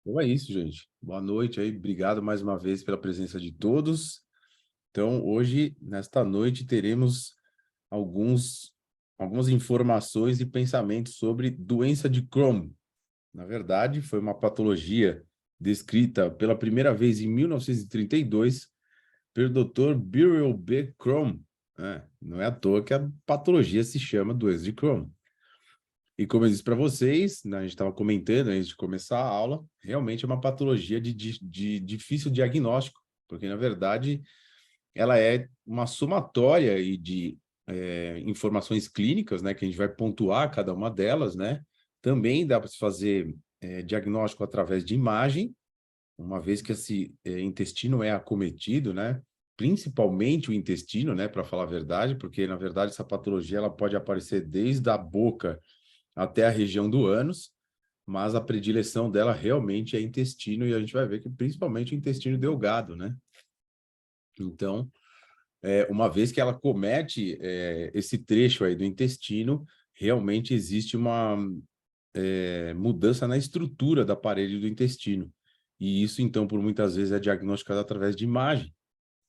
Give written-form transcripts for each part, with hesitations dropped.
Então é isso, gente. Boa noite aí. Obrigado mais uma vez pela presença de todos. Então, hoje, nesta noite, teremos alguns, algumas informações e pensamentos sobre doença de Crohn. Na verdade, foi uma patologia descrita pela primeira vez em 1932 pelo Dr. Beryl B. Crohn. Não é à toa que a patologia se chama doença de Crohn. E como eu disse para vocês, né, a gente estava comentando antes de começar a aula, realmente é uma patologia de difícil diagnóstico, porque, na verdade, ela é uma somatória e de informações clínicas, né, que a gente vai pontuar cada uma delas, né? Também dá para se fazer diagnóstico através de imagem, uma vez que esse intestino é acometido, né? Principalmente o intestino, né, para falar a verdade, porque, na verdade, essa patologia ela pode aparecer desde a boca até a região do ânus, mas a predileção dela realmente é intestino, e a gente vai ver que principalmente o intestino delgado, né? Então, uma vez que ela comete esse trecho aí do intestino, realmente existe uma mudança na estrutura da parede do intestino. E isso, então, por muitas vezes é diagnosticado através de imagem.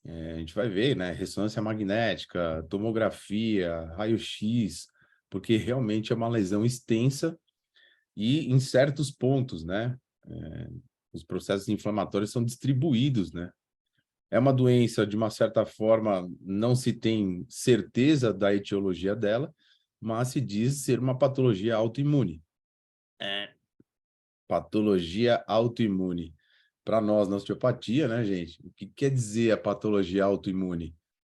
A gente vai ver, né? Ressonância magnética, tomografia, raio-x, porque realmente é uma lesão extensa e em certos pontos, né? Os processos inflamatórios são distribuídos, né? É uma doença, de uma certa forma, não se tem certeza da etiologia dela, mas se diz ser uma patologia autoimune. Patologia autoimune. Para nós, na osteopatia, né, gente? O que quer dizer a patologia autoimune?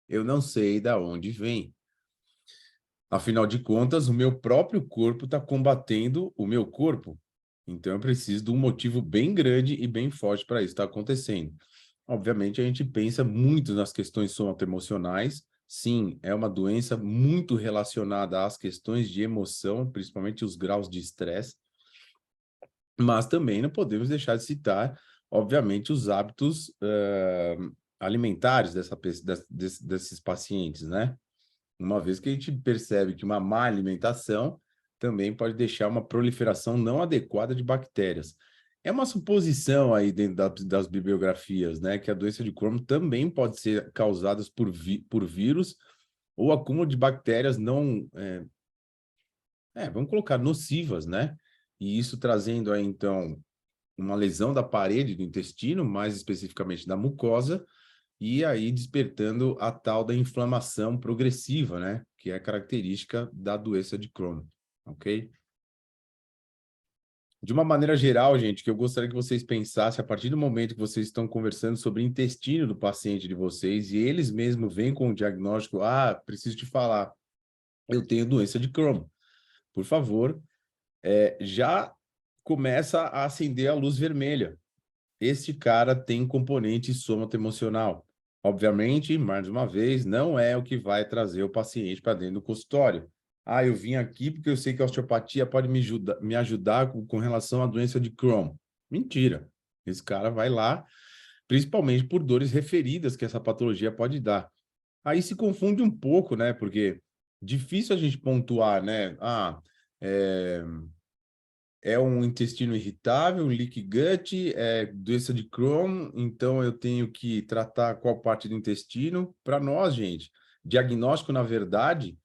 Eu não sei da onde vem. Afinal de contas, o meu próprio corpo está combatendo o meu corpo. Então, eu preciso de um motivo bem grande e bem forte para isso estar acontecendo. Obviamente, a gente pensa muito nas questões somatemocionais. Sim, é uma doença muito relacionada às questões de emoção, principalmente os graus de estresse. Mas também não podemos deixar de citar, obviamente, os hábitos alimentares desses pacientes, né? Uma vez que a gente percebe que uma má alimentação também pode deixar uma proliferação não adequada de bactérias. É uma suposição aí dentro das bibliografias, né, que a doença de Crohn também pode ser causada por vírus ou acúmulo de bactérias não, vamos colocar nocivas, né? E isso trazendo aí, então, uma lesão da parede do intestino, mais especificamente da mucosa, e aí despertando a tal da inflamação progressiva, né? Que é característica da doença de Crohn, ok? De uma maneira geral, gente, que eu gostaria que vocês pensassem, a partir do momento que vocês estão conversando sobre o intestino do paciente de vocês, e eles mesmos vêm com o diagnóstico, preciso te falar, eu tenho doença de Crohn. Por favor, já começa a acender a luz vermelha. Este cara tem componente somato-emocional. Obviamente, mais uma vez, não é o que vai trazer o paciente para dentro do consultório. Eu vim aqui porque eu sei que a osteopatia pode me ajudar com relação à doença de Crohn. Mentira. Esse cara vai lá, principalmente por dores referidas que essa patologia pode dar. Aí se confunde um pouco, né? Porque difícil a gente pontuar, né? É, é um intestino irritável, um leaky gut, doença de Crohn, então eu tenho que tratar qual parte do intestino. Para nós, gente, diagnóstico, na verdade,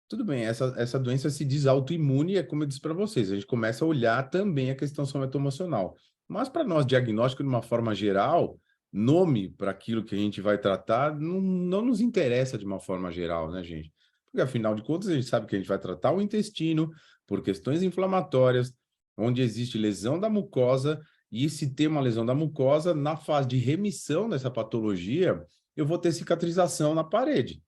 tudo bem, essa doença se diz autoimune, é como eu disse para vocês, a gente começa a olhar também a questão somatoemocional. Mas para nós, diagnóstico de uma forma geral, nome para aquilo que a gente vai tratar, não nos interessa de uma forma geral, né, gente? Porque afinal de contas, a gente sabe que a gente vai tratar o intestino por questões inflamatórias, onde existe lesão da mucosa, e se tem uma lesão da mucosa, na fase de remissão dessa patologia, eu vou ter cicatrização na parede.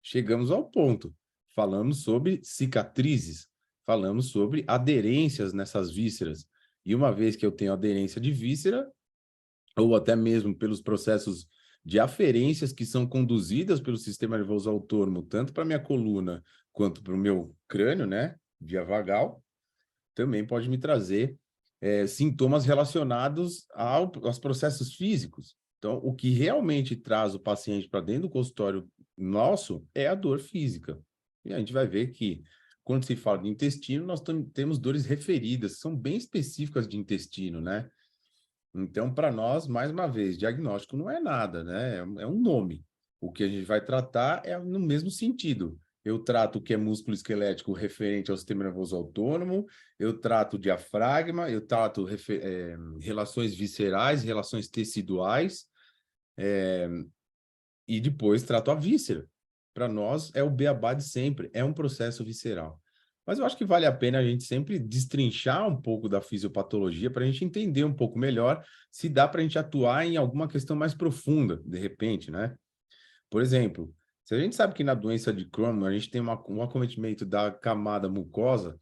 Chegamos ao ponto. Falamos sobre cicatrizes, falamos sobre aderências nessas vísceras. E uma vez que eu tenho aderência de víscera, ou até mesmo pelos processos de aferências que são conduzidas pelo sistema nervoso autônomo, tanto para minha coluna quanto para o meu crânio, né, via vagal, também pode me trazer sintomas relacionados aos processos físicos. Então, o que realmente traz o paciente para dentro do consultório nosso é a dor física. E a gente vai ver que quando se fala de intestino, nós temos dores referidas, são bem específicas de intestino, né? Então, para nós, mais uma vez, diagnóstico não é nada, né? É um nome. O que a gente vai tratar é no mesmo sentido. Eu trato o que é músculo esquelético referente ao sistema nervoso autônomo, eu trato o diafragma, eu trato relações viscerais, relações teciduais, e depois trato a víscera. Para nós, é o beabá de sempre, é um processo visceral. Mas eu acho que vale a pena a gente sempre destrinchar um pouco da fisiopatologia para a gente entender um pouco melhor se dá para a gente atuar em alguma questão mais profunda, de repente, né? Por exemplo, se a gente sabe que na doença de Crohn a gente tem um acometimento da camada mucosa,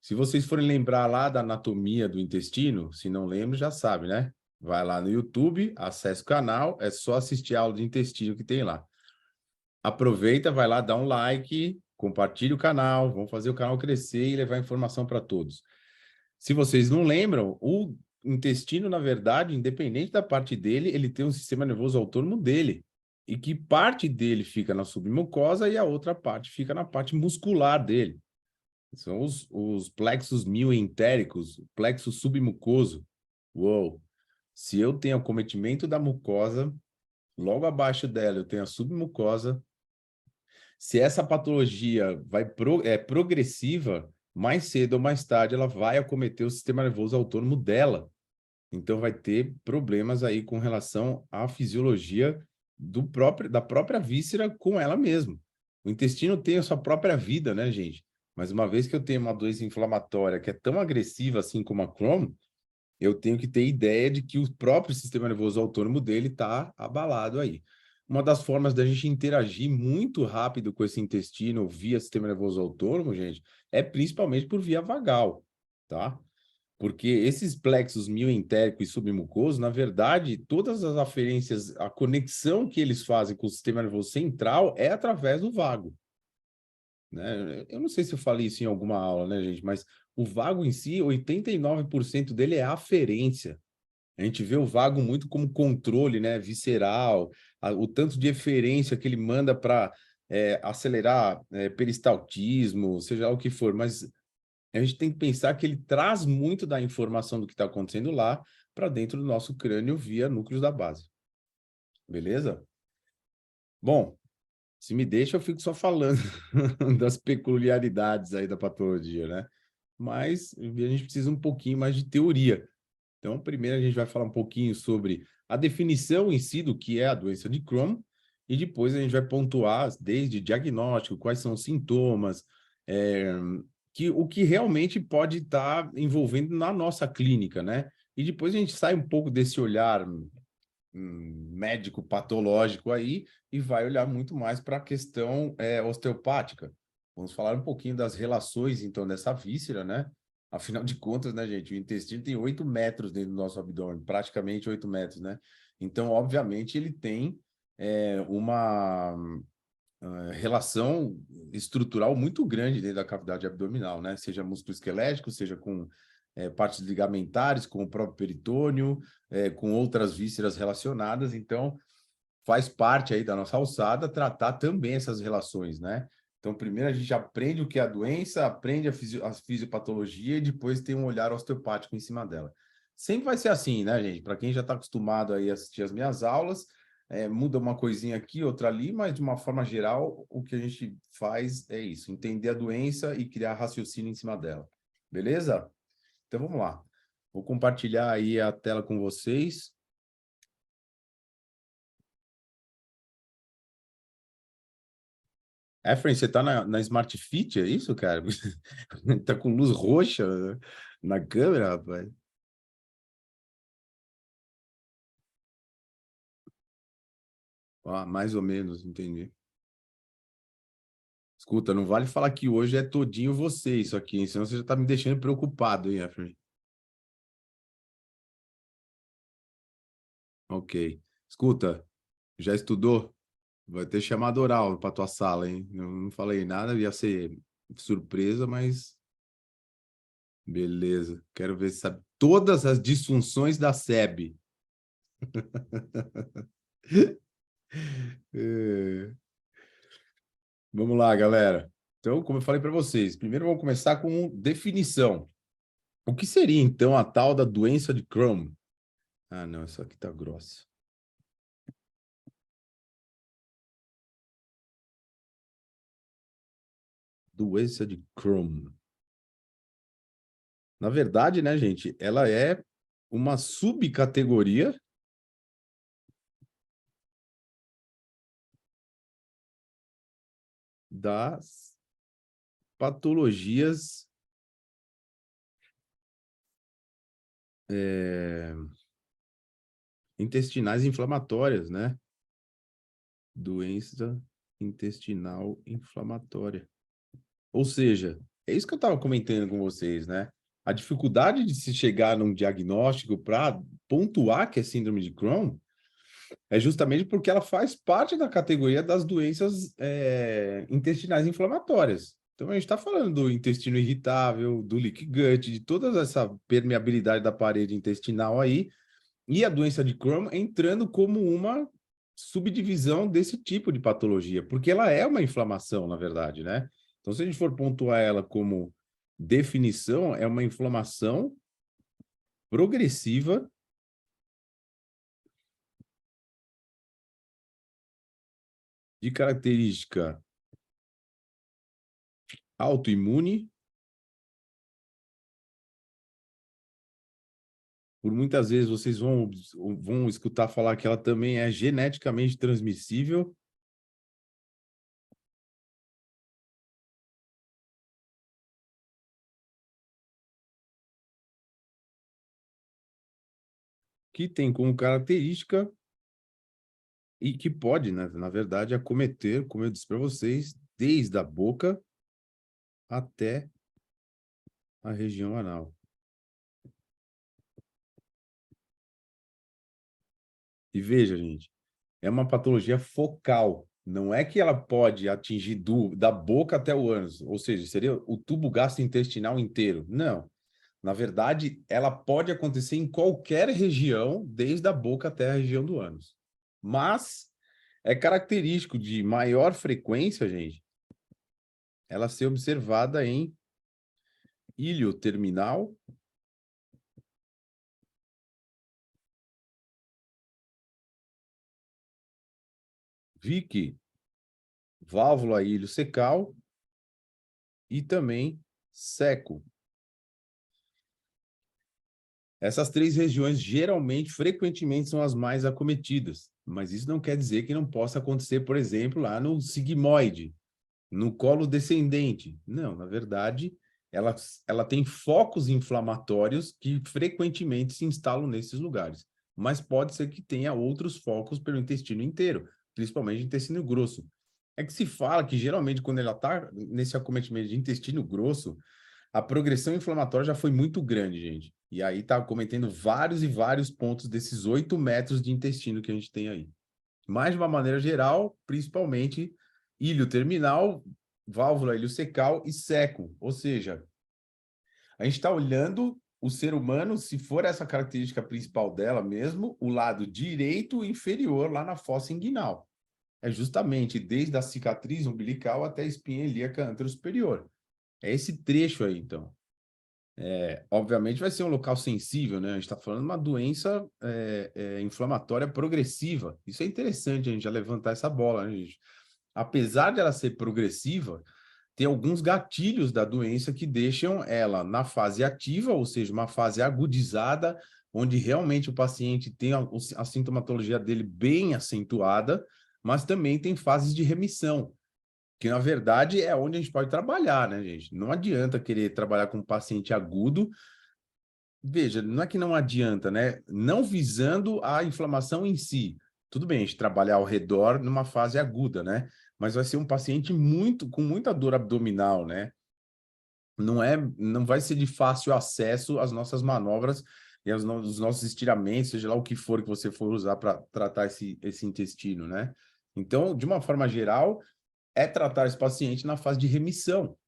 se vocês forem lembrar lá da anatomia do intestino, se não lembram, já sabe, né? Vai lá no YouTube, acessa o canal, é só assistir a aula de intestino que tem lá. Aproveita, vai lá, dá um like, compartilha o canal, vamos fazer o canal crescer e levar informação para todos. Se vocês não lembram, o intestino, na verdade, independente da parte dele, ele tem um sistema nervoso autônomo dele. E que parte dele fica na submucosa e a outra parte fica na parte muscular dele. São os plexos mioentéricos, plexo submucoso. Uou! Se eu tenho acometimento da mucosa, logo abaixo dela eu tenho a submucosa. Se essa patologia é progressiva, mais cedo ou mais tarde ela vai acometer o sistema nervoso autônomo dela. Então vai ter problemas aí com relação à fisiologia da própria víscera com ela mesma. O intestino tem a sua própria vida, né, gente? Mas uma vez que eu tenho uma doença inflamatória que é tão agressiva assim como a Crohn, eu tenho que ter ideia de que o próprio sistema nervoso autônomo dele está abalado aí. Uma das formas da gente interagir muito rápido com esse intestino via sistema nervoso autônomo, gente, é principalmente por via vagal, tá? Porque esses plexos mioentérico e submucoso, na verdade, todas as aferências, a conexão que eles fazem com o sistema nervoso central é através do vago, né? Eu não sei se eu falei isso em alguma aula, né, gente? Mas o vago em si, 89% dele é aferência. A gente vê o vago muito como controle, né, visceral, o tanto de eferência que ele manda para acelerar peristaltismo, seja lá o que for, mas a gente tem que pensar que ele traz muito da informação do que está acontecendo lá para dentro do nosso crânio via núcleos da base. Beleza? Bom, se me deixa, eu fico só falando das peculiaridades aí da patologia, né? Mas a gente precisa um pouquinho mais de teoria. Então, primeiro a gente vai falar um pouquinho sobre a definição em si do que é a doença de Crohn, e depois a gente vai pontuar desde diagnóstico, quais são os sintomas, é, o que realmente pode estar envolvendo na nossa clínica, né? E depois a gente sai um pouco desse olhar médico patológico aí e vai olhar muito mais para a questão osteopática. Vamos falar um pouquinho das relações, então, dessa víscera, né? Afinal de contas, né, gente, o intestino tem 8 metros dentro do nosso abdômen, praticamente 8 metros, né? Então, obviamente, ele tem uma relação estrutural muito grande dentro da cavidade abdominal, né? Seja músculo esquelético, seja com partes ligamentares, com o próprio peritônio, com outras vísceras relacionadas. Então, faz parte aí da nossa alçada tratar também essas relações, né? Então, primeiro a gente aprende o que é a doença, aprende a fisiopatologia e depois tem um olhar osteopático em cima dela. Sempre vai ser assim, né, gente? Para quem já está acostumado aí a assistir as minhas aulas, muda uma coisinha aqui, outra ali, mas de uma forma geral, o que a gente faz é isso, entender a doença e criar raciocínio em cima dela. Beleza? Então, vamos lá. Vou compartilhar aí a tela com vocês. Efraim, você tá na Smart Fit, é isso, cara? Tá com luz roxa na câmera, rapaz. Ah, mais ou menos, entendi. Escuta, não vale falar que hoje é todinho você isso aqui, hein? Senão você já tá me deixando preocupado, hein, Efraim? Ok. Escuta, já estudou? Vai ter chamada oral para tua sala, hein? Não falei nada, ia ser surpresa, mas beleza. Quero ver se sabe todas as disfunções da SEB. É. Vamos lá, galera. Então, como eu falei para vocês, primeiro vamos começar com definição. O que seria, então, a tal da doença de Crohn? Ah, não, isso aqui tá grossa. Doença de Crohn. Na verdade, né, gente, ela é uma subcategoria das patologias intestinais inflamatórias, né? Doença intestinal inflamatória. Ou seja, é isso que eu estava comentando com vocês, né? A dificuldade de se chegar num diagnóstico para pontuar que é síndrome de Crohn é justamente porque ela faz parte da categoria das doenças intestinais inflamatórias. Então, a gente está falando do intestino irritável, do leaky gut, de toda essa permeabilidade da parede intestinal aí, e a doença de Crohn entrando como uma subdivisão desse tipo de patologia, porque ela é uma inflamação, na verdade, né? Então, se a gente for pontuar ela como definição, é uma inflamação progressiva de característica autoimune. Por muitas vezes vocês vão escutar falar que ela também é geneticamente transmissível. Que tem como característica e que pode, né, na verdade, acometer, como eu disse para vocês, desde a boca até a região anal. E veja, gente, é uma patologia focal. Não é que ela pode atingir da boca até o ânus, ou seja, seria o tubo gastrointestinal inteiro. Não. Na verdade, ela pode acontecer em qualquer região, desde a boca até a região do ânus. Mas é característico de maior frequência, gente, ela ser observada em ilho terminal, Vick, válvula ilho secal e também seco. Essas três regiões geralmente, frequentemente, são as mais acometidas, mas isso não quer dizer que não possa acontecer, por exemplo, lá no sigmoide, no colo descendente. Não, na verdade, ela tem focos inflamatórios que frequentemente se instalam nesses lugares, mas pode ser que tenha outros focos pelo intestino inteiro, principalmente intestino grosso. É que se fala que geralmente quando ela está nesse acometimento de intestino grosso, a progressão inflamatória já foi muito grande, gente. E aí tá cometendo vários e vários pontos desses 8 metros de intestino que a gente tem aí. Mas, de uma maneira geral, principalmente ilho terminal, válvula iliocecal e seco. Ou seja, a gente está olhando o ser humano, se for essa característica principal dela mesmo, o lado direito inferior lá na fossa inguinal. É justamente desde a cicatriz umbilical até a espinha ilíaca anterosuperior. É esse trecho aí, então. Obviamente vai ser um local sensível, né? A gente está falando de uma doença inflamatória progressiva. Isso é interessante a gente já levantar essa bola, né, gente? Apesar de ela ser progressiva, tem alguns gatilhos da doença que deixam ela na fase ativa, ou seja, uma fase agudizada, onde realmente o paciente tem a sintomatologia dele bem acentuada, mas também tem fases de remissão, que na verdade é onde a gente pode trabalhar, né, gente? Não adianta querer trabalhar com um paciente agudo. Veja, não é que não adianta, né? Não visando a inflamação em si. Tudo bem, a gente trabalhar ao redor numa fase aguda, né? Mas vai ser um paciente com muita dor abdominal, né? Não vai ser de fácil acesso às nossas manobras e os nossos estiramentos, seja lá o que for que você for usar para tratar esse intestino, né? Então, de uma forma geral, é tratar esse paciente na fase de remissão.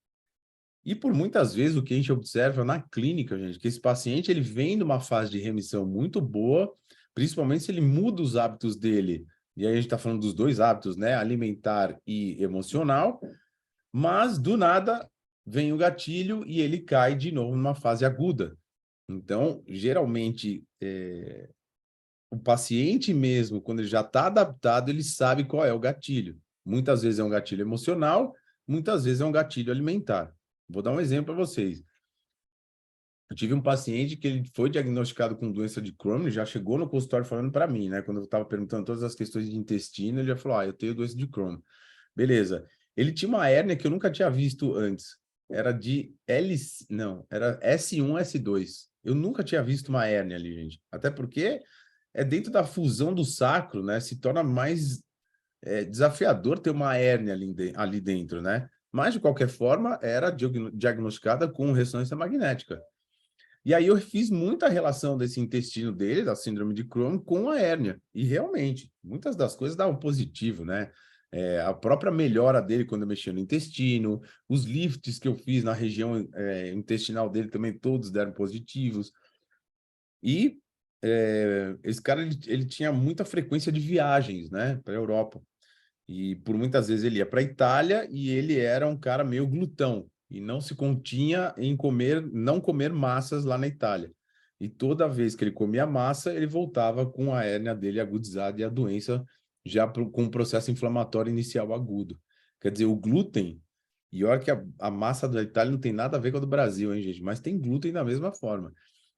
E por muitas vezes o que a gente observa na clínica, gente, que esse paciente ele vem de uma fase de remissão muito boa, principalmente se ele muda os hábitos dele. E aí a gente está falando dos dois hábitos, né? Alimentar e emocional. mas do nada vem o gatilho e ele cai de novo numa fase aguda. Então, geralmente, o paciente mesmo, quando ele já está adaptado, ele sabe qual é o gatilho. Muitas vezes é um gatilho emocional, muitas vezes é um gatilho alimentar. Vou dar um exemplo para vocês. Eu tive um paciente que ele foi diagnosticado com doença de Crohn, já chegou no consultório falando para mim, né? Quando eu estava perguntando todas as questões de intestino, ele já falou: eu tenho doença de Crohn. Beleza. Ele tinha uma hérnia que eu nunca tinha visto antes. Era de não, era S1, S2. Eu nunca tinha visto uma hérnia ali, gente. Até porque é dentro da fusão do sacro, né? Se torna mais desafiador ter uma hérnia ali dentro, né? Mas, de qualquer forma, era diagnosticada com ressonância magnética. E aí eu fiz muita relação desse intestino dele, da síndrome de Crohn, com a hérnia. E realmente, muitas das coisas davam positivo, né? A própria melhora dele quando eu mexia no intestino, os lifts que eu fiz na região intestinal dele também, todos deram positivos. E esse cara, ele tinha muita frequência de viagens, né, para a Europa. E por muitas vezes ele ia para a Itália e ele era um cara meio glutão e não se continha em não comer massas lá na Itália. E toda vez que ele comia massa, ele voltava com a hérnia dele agudizada e a doença já com um processo inflamatório inicial agudo. Quer dizer, o glúten, e olha que a massa da Itália não tem nada a ver com a do Brasil, hein, gente? Mas tem glúten da mesma forma.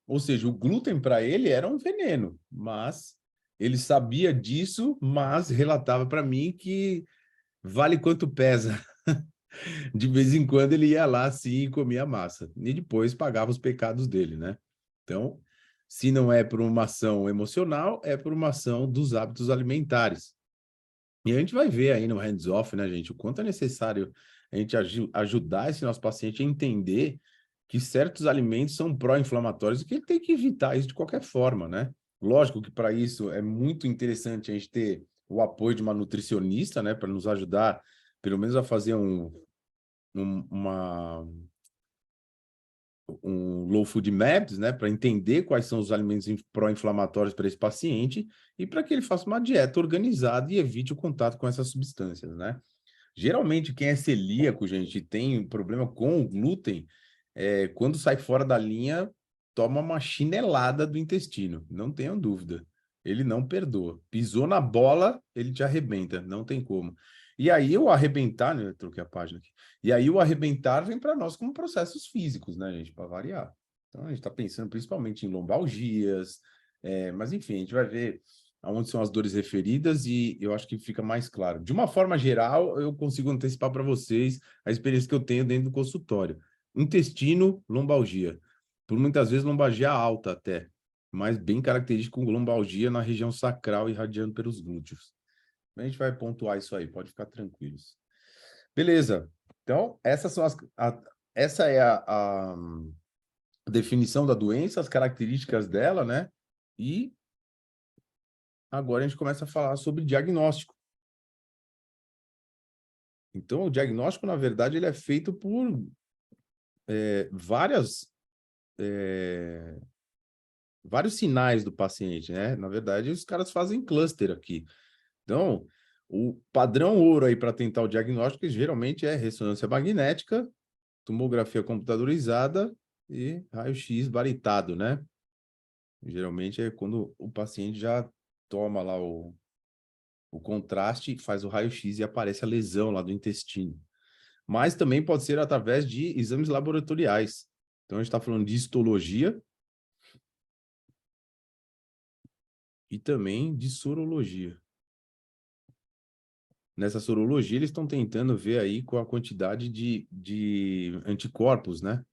Ou seja, o glúten para ele era um veneno, mas ele sabia disso, mas relatava para mim que vale quanto pesa. De vez em quando ele ia lá assim e comia massa. E depois pagava os pecados dele, né? Então, se não é por uma ação emocional, é por uma ação dos hábitos alimentares. E a gente vai ver aí no hands-off, né, gente, o quanto é necessário a gente ajudar esse nosso paciente a entender que certos alimentos são pró-inflamatórios e que ele tem que evitar isso de qualquer forma, né? Lógico que para isso é muito interessante a gente ter o apoio de uma nutricionista, né, para nos ajudar, pelo menos a fazer um low food maps, né, para entender quais são os alimentos pró-inflamatórios para esse paciente e para que ele faça uma dieta organizada e evite o contato com essas substâncias, né? Geralmente, quem é celíaco, gente, tem problema com o glúten, quando sai fora da linha, toma uma chinelada do intestino, não tenham dúvida. Ele não perdoa. Pisou na bola, ele te arrebenta, não tem como. E aí o arrebentar, né, eu troquei a página aqui. E aí o arrebentar vem para nós como processos físicos, né, gente, para variar. Então a gente está pensando principalmente em lombalgias, mas enfim, a gente vai ver aonde são as dores referidas e eu acho que fica mais claro. De uma forma geral, eu consigo antecipar para vocês a experiência que eu tenho dentro do consultório. Intestino, lombalgia. Por muitas vezes lombalgia alta até, mas bem característico com lombalgia na região sacral irradiando pelos glúteos. A gente vai pontuar isso aí, pode ficar tranquilos. Beleza. Então, essa é a definição da doença, as características dela, né? E agora a gente começa a falar sobre diagnóstico. Então, o diagnóstico, na verdade, ele é feito por vários sinais do paciente, né? Na verdade, os caras fazem cluster aqui. Então, o padrão ouro aí para tentar o diagnóstico geralmente é ressonância magnética, tomografia computadorizada e raio-x varitado, né? Geralmente é quando o paciente já toma lá o contraste, faz o raio-x e aparece a lesão lá do intestino. Mas também pode ser através de exames laboratoriais. Então, a gente está falando de histologia e também de sorologia. Nessa sorologia, eles estão tentando ver aí com a quantidade de anticorpos, né?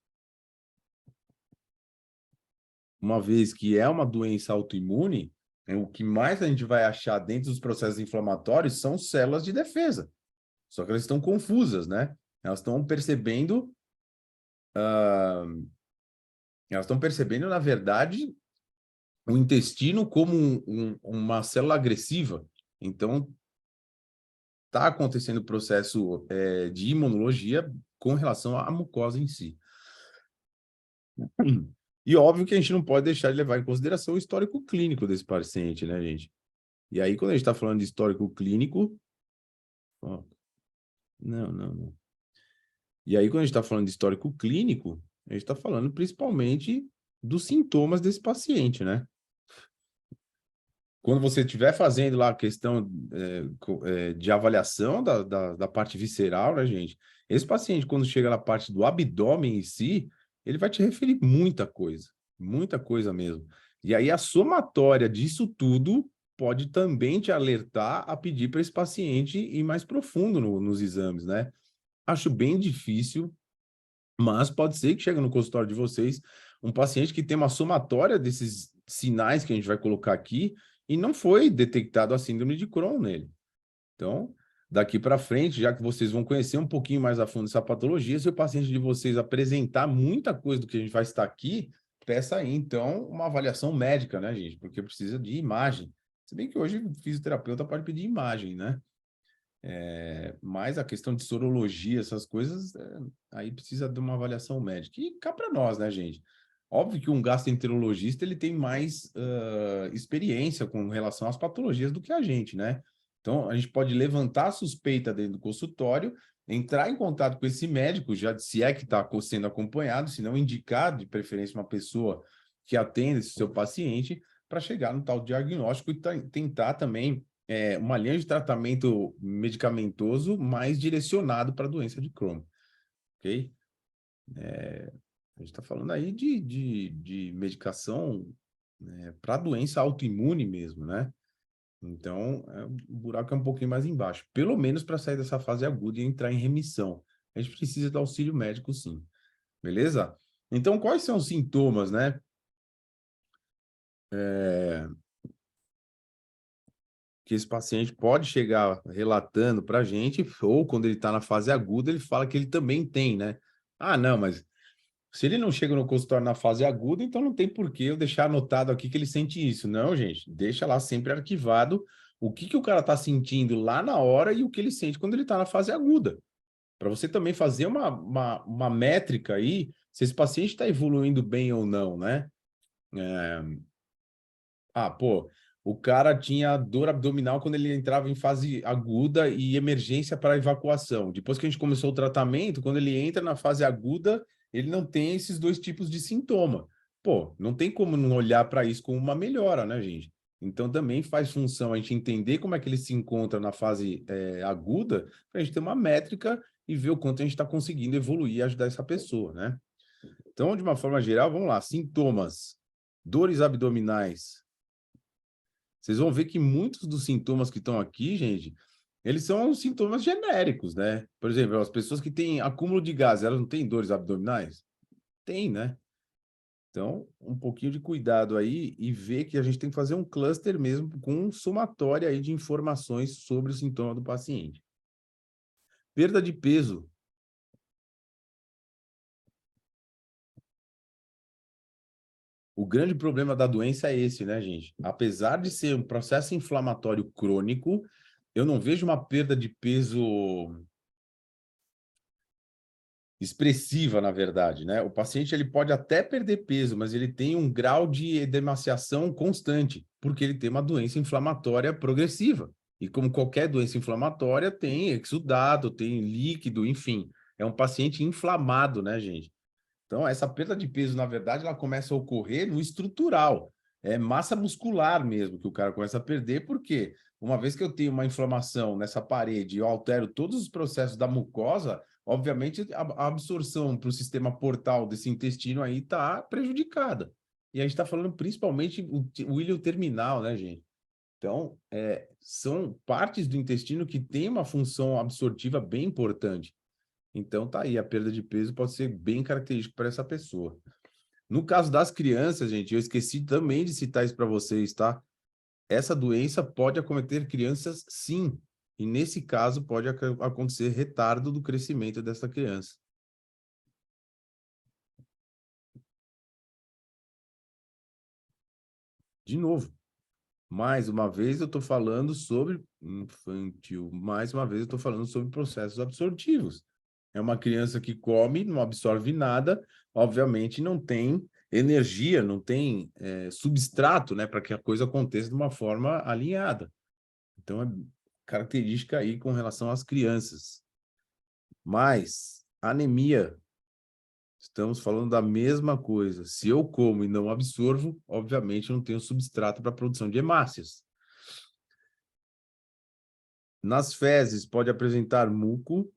Uma vez que é uma doença autoimune, o que mais a gente vai achar dentro dos processos inflamatórios são células de defesa. Só que elas estão confusas, né? Elas estão percebendo, na verdade, o intestino como uma célula agressiva. Então, está acontecendo o processo de imunologia com relação à mucosa em si. E óbvio que a gente não pode deixar de levar em consideração o histórico clínico desse paciente, né, gente? E aí, quando a gente está falando de histórico clínico... Ó, não. E aí, quando a gente está falando de histórico clínico, a gente está falando principalmente dos sintomas desse paciente, né? Quando você estiver fazendo lá a questão de avaliação da parte visceral, né, gente? Esse paciente, quando chega na parte do abdômen em si, ele vai te referir muita coisa mesmo. E aí a somatória disso tudo pode também te alertar a pedir para esse paciente ir mais profundo nos exames, né? Acho bem difícil, mas pode ser que chegue no consultório de vocês um paciente que tem uma somatória desses sinais que a gente vai colocar aqui e não foi detectado a síndrome de Crohn nele. Então, daqui para frente, já que vocês vão conhecer um pouquinho mais a fundo essa patologia, se o paciente de vocês apresentar muita coisa do que a gente vai estar aqui, peça aí, então, uma avaliação médica, né, gente? Porque precisa de imagem. Se bem que hoje o fisioterapeuta pode pedir imagem, né? Mas a questão de sorologia, essas coisas, aí precisa de uma avaliação médica. E cá para nós, né, gente? Óbvio que um gastroenterologista ele tem mais experiência com relação às patologias do que a gente, né? Então, a gente pode levantar a suspeita dentro do consultório, entrar em contato com esse médico, já se é que está sendo acompanhado, se não indicar de preferência uma pessoa que atenda esse seu paciente, para chegar no tal diagnóstico e tentar também uma linha de tratamento medicamentoso mais direcionado para a doença de Crohn, ok? A gente está falando aí de medicação para doença autoimune mesmo, né? Então, o buraco é um pouquinho mais embaixo. Pelo menos para sair dessa fase aguda e entrar em remissão. A gente precisa do auxílio médico, sim. Beleza? Então, quais são os sintomas, né? Que esse paciente pode chegar relatando para a gente, ou quando ele está na fase aguda, ele fala que ele também tem, né? Ah, não, mas se ele não chega no consultório na fase aguda, então não tem por que eu deixar anotado aqui que ele sente isso. Não, gente, deixa lá sempre arquivado o que o cara está sentindo lá na hora e o que ele sente quando ele está na fase aguda. Para você também fazer uma métrica aí, se esse paciente está evoluindo bem ou não, né? Pô, o cara tinha dor abdominal quando ele entrava em fase aguda e emergência para evacuação. Depois que a gente começou o tratamento, quando ele entra na fase aguda, ele não tem esses dois tipos de sintoma. Pô, não tem como não olhar para isso como uma melhora, né, gente? Então também faz função a gente entender como é que ele se encontra na fase aguda, para a gente ter uma métrica e ver o quanto a gente está conseguindo evoluir e ajudar essa pessoa, né? Então, de uma forma geral, vamos lá. Sintomas: dores abdominais. Vocês vão ver que muitos dos sintomas que estão aqui, gente, eles são sintomas genéricos, né? Por exemplo, as pessoas que têm acúmulo de gases, elas não têm dores abdominais? Tem, né? Então, um pouquinho de cuidado aí e ver que a gente tem que fazer um cluster mesmo com um somatório aí de informações sobre o sintoma do paciente. Perda de peso. O grande problema da doença é esse, né, gente? Apesar de ser um processo inflamatório crônico, eu não vejo uma perda de peso expressiva, na verdade, né? O paciente ele pode até perder peso, mas ele tem um grau de edemaciação constante, porque ele tem uma doença inflamatória progressiva. E como qualquer doença inflamatória, tem exudado, tem líquido, enfim. É um paciente inflamado, né, gente? Então, essa perda de peso, na verdade, ela começa a ocorrer no estrutural. É massa muscular mesmo que o cara começa a perder, porque uma vez que eu tenho uma inflamação nessa parede e eu altero todos os processos da mucosa, obviamente a absorção para o sistema portal desse intestino aí está prejudicada. E a gente está falando principalmente o ilho terminal, né, gente? Então, são partes do intestino que têm uma função absortiva bem importante. Então, tá aí, a perda de peso pode ser bem característico para essa pessoa. No caso das crianças, gente, eu esqueci também de citar isso para vocês, tá? Essa doença pode acometer crianças, sim. E nesse caso pode acontecer retardo do crescimento dessa criança. De novo, mais uma vez eu estou falando sobre infantil, mais uma vez eu estou falando sobre processos absortivos. É uma criança que come, não absorve nada, obviamente não tem energia, não tem substrato, né, para que a coisa aconteça de uma forma alinhada. Então, é característica aí com relação às crianças. Mas Anemia. Estamos falando da mesma coisa. Se eu como e não absorvo, obviamente eu não tenho substrato para a produção de hemácias. Nas fezes, pode apresentar muco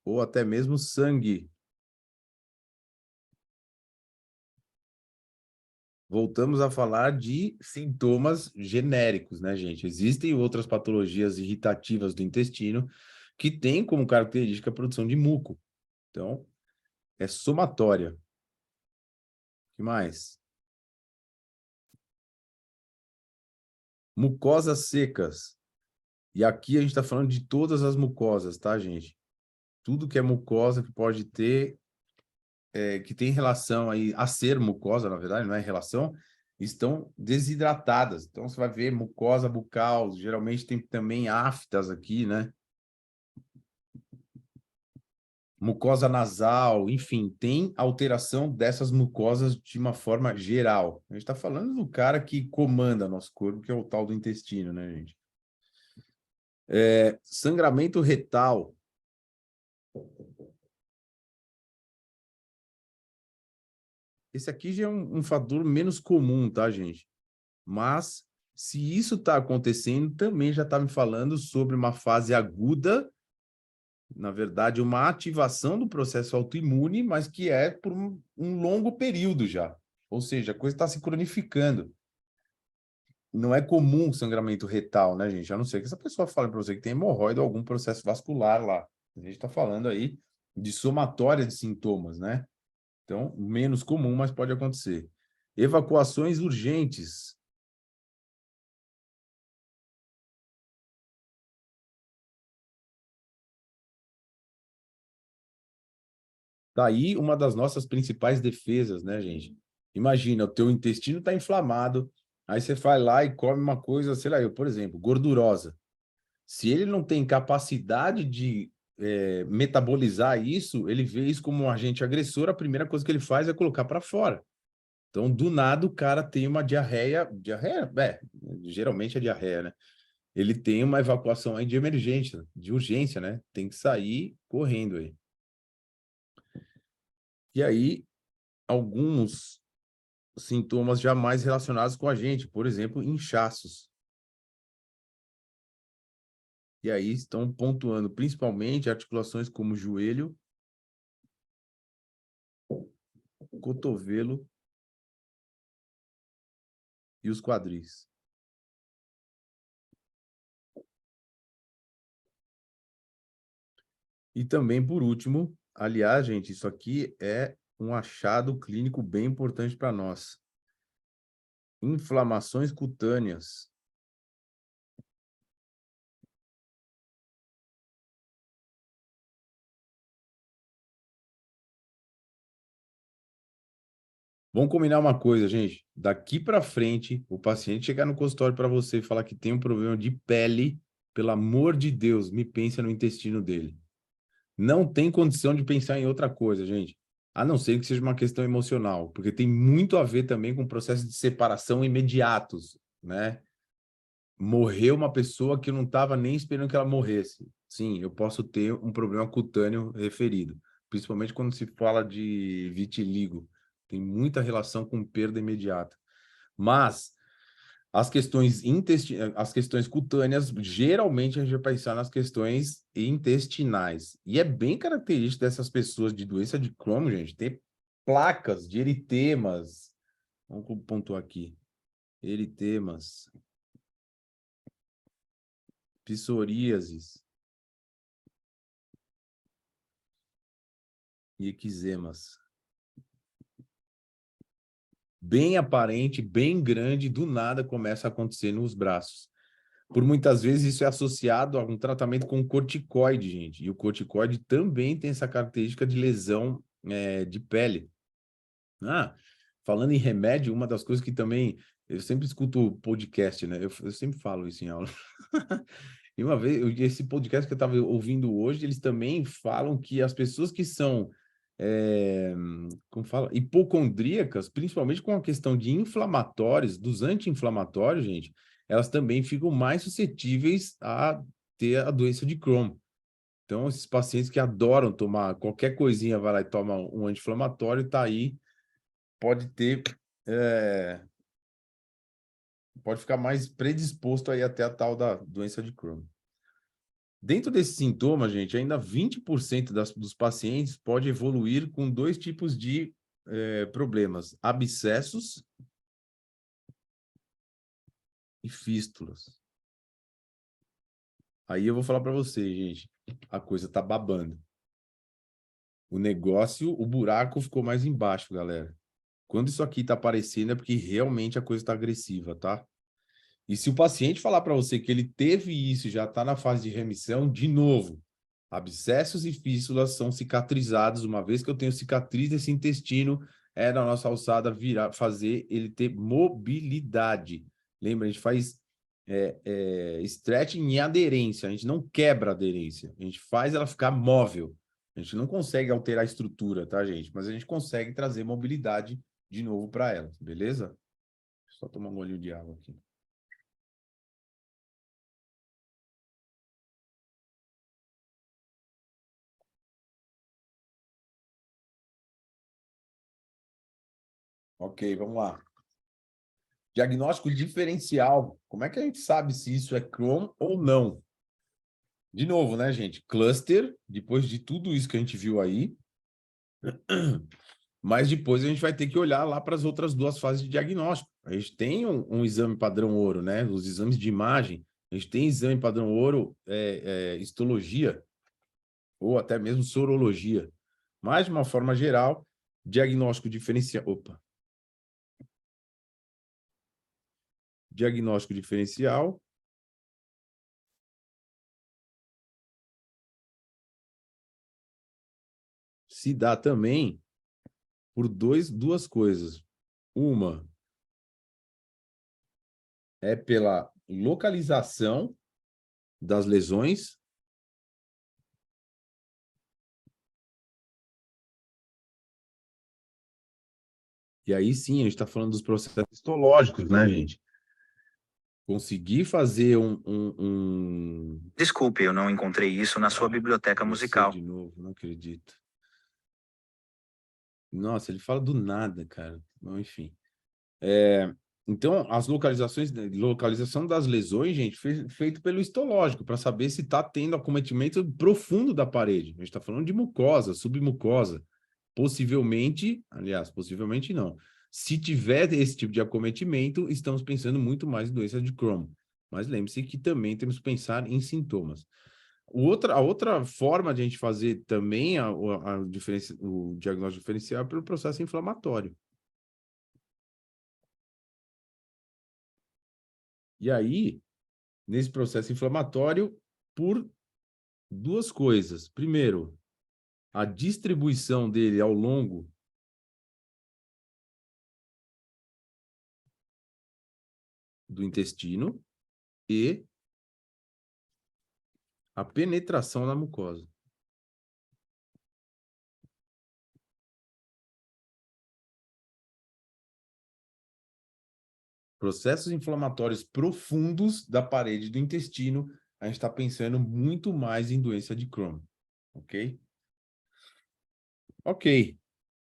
ou até mesmo sangue. Voltamos a falar de sintomas genéricos, né, gente? Existem outras patologias irritativas do intestino que têm como característica a produção de muco. Então, é somatória. O que mais? Mucosas secas. E aqui a gente está falando de todas as mucosas, tá, gente? Tudo que é mucosa que pode ter, que tem relação aí a ser mucosa, na verdade, não é relação, estão desidratadas. Então, você vai ver mucosa bucal, geralmente tem também aftas aqui, né? Mucosa nasal, enfim, tem alteração dessas mucosas de uma forma geral. A gente está falando do cara que comanda nosso corpo, que é o tal do intestino, né, gente? Sangramento retal. Esse aqui já é um fator menos comum, tá, gente? Mas, se isso está acontecendo, também já está me falando sobre uma fase aguda, na verdade, uma ativação do processo autoimune, mas que é por um longo período já. Ou seja, a coisa está se cronificando. Não é comum sangramento retal, né, gente? A não ser que essa pessoa fale para você que tem hemorroida ou algum processo vascular lá. A gente está falando aí de somatória de sintomas, né? Então, menos comum, mas pode acontecer. Evacuações urgentes. Daí uma das nossas principais defesas, né, gente? Imagina, o teu intestino está inflamado, aí você vai lá e come uma coisa, sei lá, eu, por exemplo, gordurosa. Se ele não tem capacidade de metabolizar isso, ele vê isso como um agente agressor, a primeira coisa que ele faz é colocar para fora. Então, do nada, o cara tem uma diarreia, geralmente é diarreia, né? Ele tem uma evacuação aí de emergência, de urgência, né? Tem que sair correndo aí. E aí, alguns sintomas já mais relacionados com a gente, por exemplo, inchaços. E aí estão pontuando principalmente articulações como joelho, cotovelo e os quadris. E também, por último, aliás, gente, isso aqui é um achado clínico bem importante para nós. Inflamações cutâneas. Vamos combinar uma coisa, gente. Daqui para frente, o paciente chegar no consultório para você e falar que tem um problema de pele, pelo amor de Deus, me pensa no intestino dele. Não tem condição de pensar em outra coisa, gente. A não ser que seja uma questão emocional, porque tem muito a ver também com o processo de separação imediatos, né? Morreu uma pessoa que eu não estava nem esperando que ela morresse. Sim, eu posso ter um problema cutâneo referido, principalmente quando se fala de vitiligo. Tem muita relação com perda imediata. Mas as questões cutâneas, geralmente a gente vai pensar nas questões intestinais. E é bem característico dessas pessoas de doença de Crohn, gente, ter placas de eritemas. Vamos pontuar aqui. Eritemas, psoríases e eczemas. Bem aparente, bem grande, do nada começa a acontecer nos braços. Por muitas vezes isso é associado a um tratamento com corticoide, gente. E o corticoide também tem essa característica de lesão de pele. Ah, falando em remédio, uma das coisas que também... Eu sempre escuto podcast, né? Eu sempre falo isso em aula. E uma vez, esse podcast que eu estava ouvindo hoje, eles também falam que as pessoas que são, como fala, hipocondríacas, principalmente com a questão de inflamatórios, dos anti-inflamatórios, gente, elas também ficam mais suscetíveis a ter a doença de Crohn. Então, esses pacientes que adoram tomar qualquer coisinha, vai lá e toma um anti-inflamatório, tá aí, pode ter, pode ficar mais predisposto aí até a tal da doença de Crohn. Dentro desses sintomas, gente, ainda 20% dos pacientes pode evoluir com dois tipos de problemas: abscessos e fístulas. Aí eu vou falar para vocês, gente, a coisa tá babando. O negócio, o buraco ficou mais embaixo, galera. Quando isso aqui tá aparecendo é porque realmente a coisa tá agressiva, tá? E se o paciente falar para você que ele teve isso e já está na fase de remissão, de novo, abscessos e fístulas são cicatrizados. Uma vez que eu tenho cicatriz desse intestino, é na nossa alçada fazer ele ter mobilidade. Lembra, a gente faz stretching e aderência. A gente não quebra a aderência. A gente faz ela ficar móvel. A gente não consegue alterar a estrutura, tá, gente? Mas a gente consegue trazer mobilidade de novo para ela, beleza? Só tomar um golinho de água aqui. Ok, vamos lá. Diagnóstico diferencial. Como é que a gente sabe se isso é Crohn ou não? De novo, né, gente? Cluster, depois de tudo isso que a gente viu aí, mas depois a gente vai ter que olhar lá para as outras duas fases de diagnóstico. A gente tem um exame padrão ouro, né? Os exames de imagem. A gente tem exame padrão ouro, histologia, ou até mesmo sorologia. Mas, de uma forma geral, diagnóstico diferencial. Opa! Diagnóstico diferencial se dá também por duas coisas. Uma é pela localização das lesões, e aí sim a gente está falando dos processos histológicos, né, gente? Conseguir fazer Desculpe, eu não encontrei isso na sua biblioteca Você musical. de novo, não acredito. Nossa, ele fala do nada, cara. Bom, enfim. Então, as localização das lesões, gente, feito pelo histológico, para saber se está tendo acometimento profundo da parede. A gente está falando de mucosa, submucosa. Possivelmente, aliás, possivelmente não. Se tiver esse tipo de acometimento, estamos pensando muito mais em doença de Crohn. Mas lembre-se que também temos que pensar em sintomas. A outra forma de a gente fazer também o diagnóstico diferencial é pelo processo inflamatório. E aí, nesse processo inflamatório, por duas coisas. Primeiro, a distribuição dele ao longo do intestino e a penetração na mucosa. Processos inflamatórios profundos da parede do intestino, a gente está pensando muito mais em doença de Crohn, ok? Ok,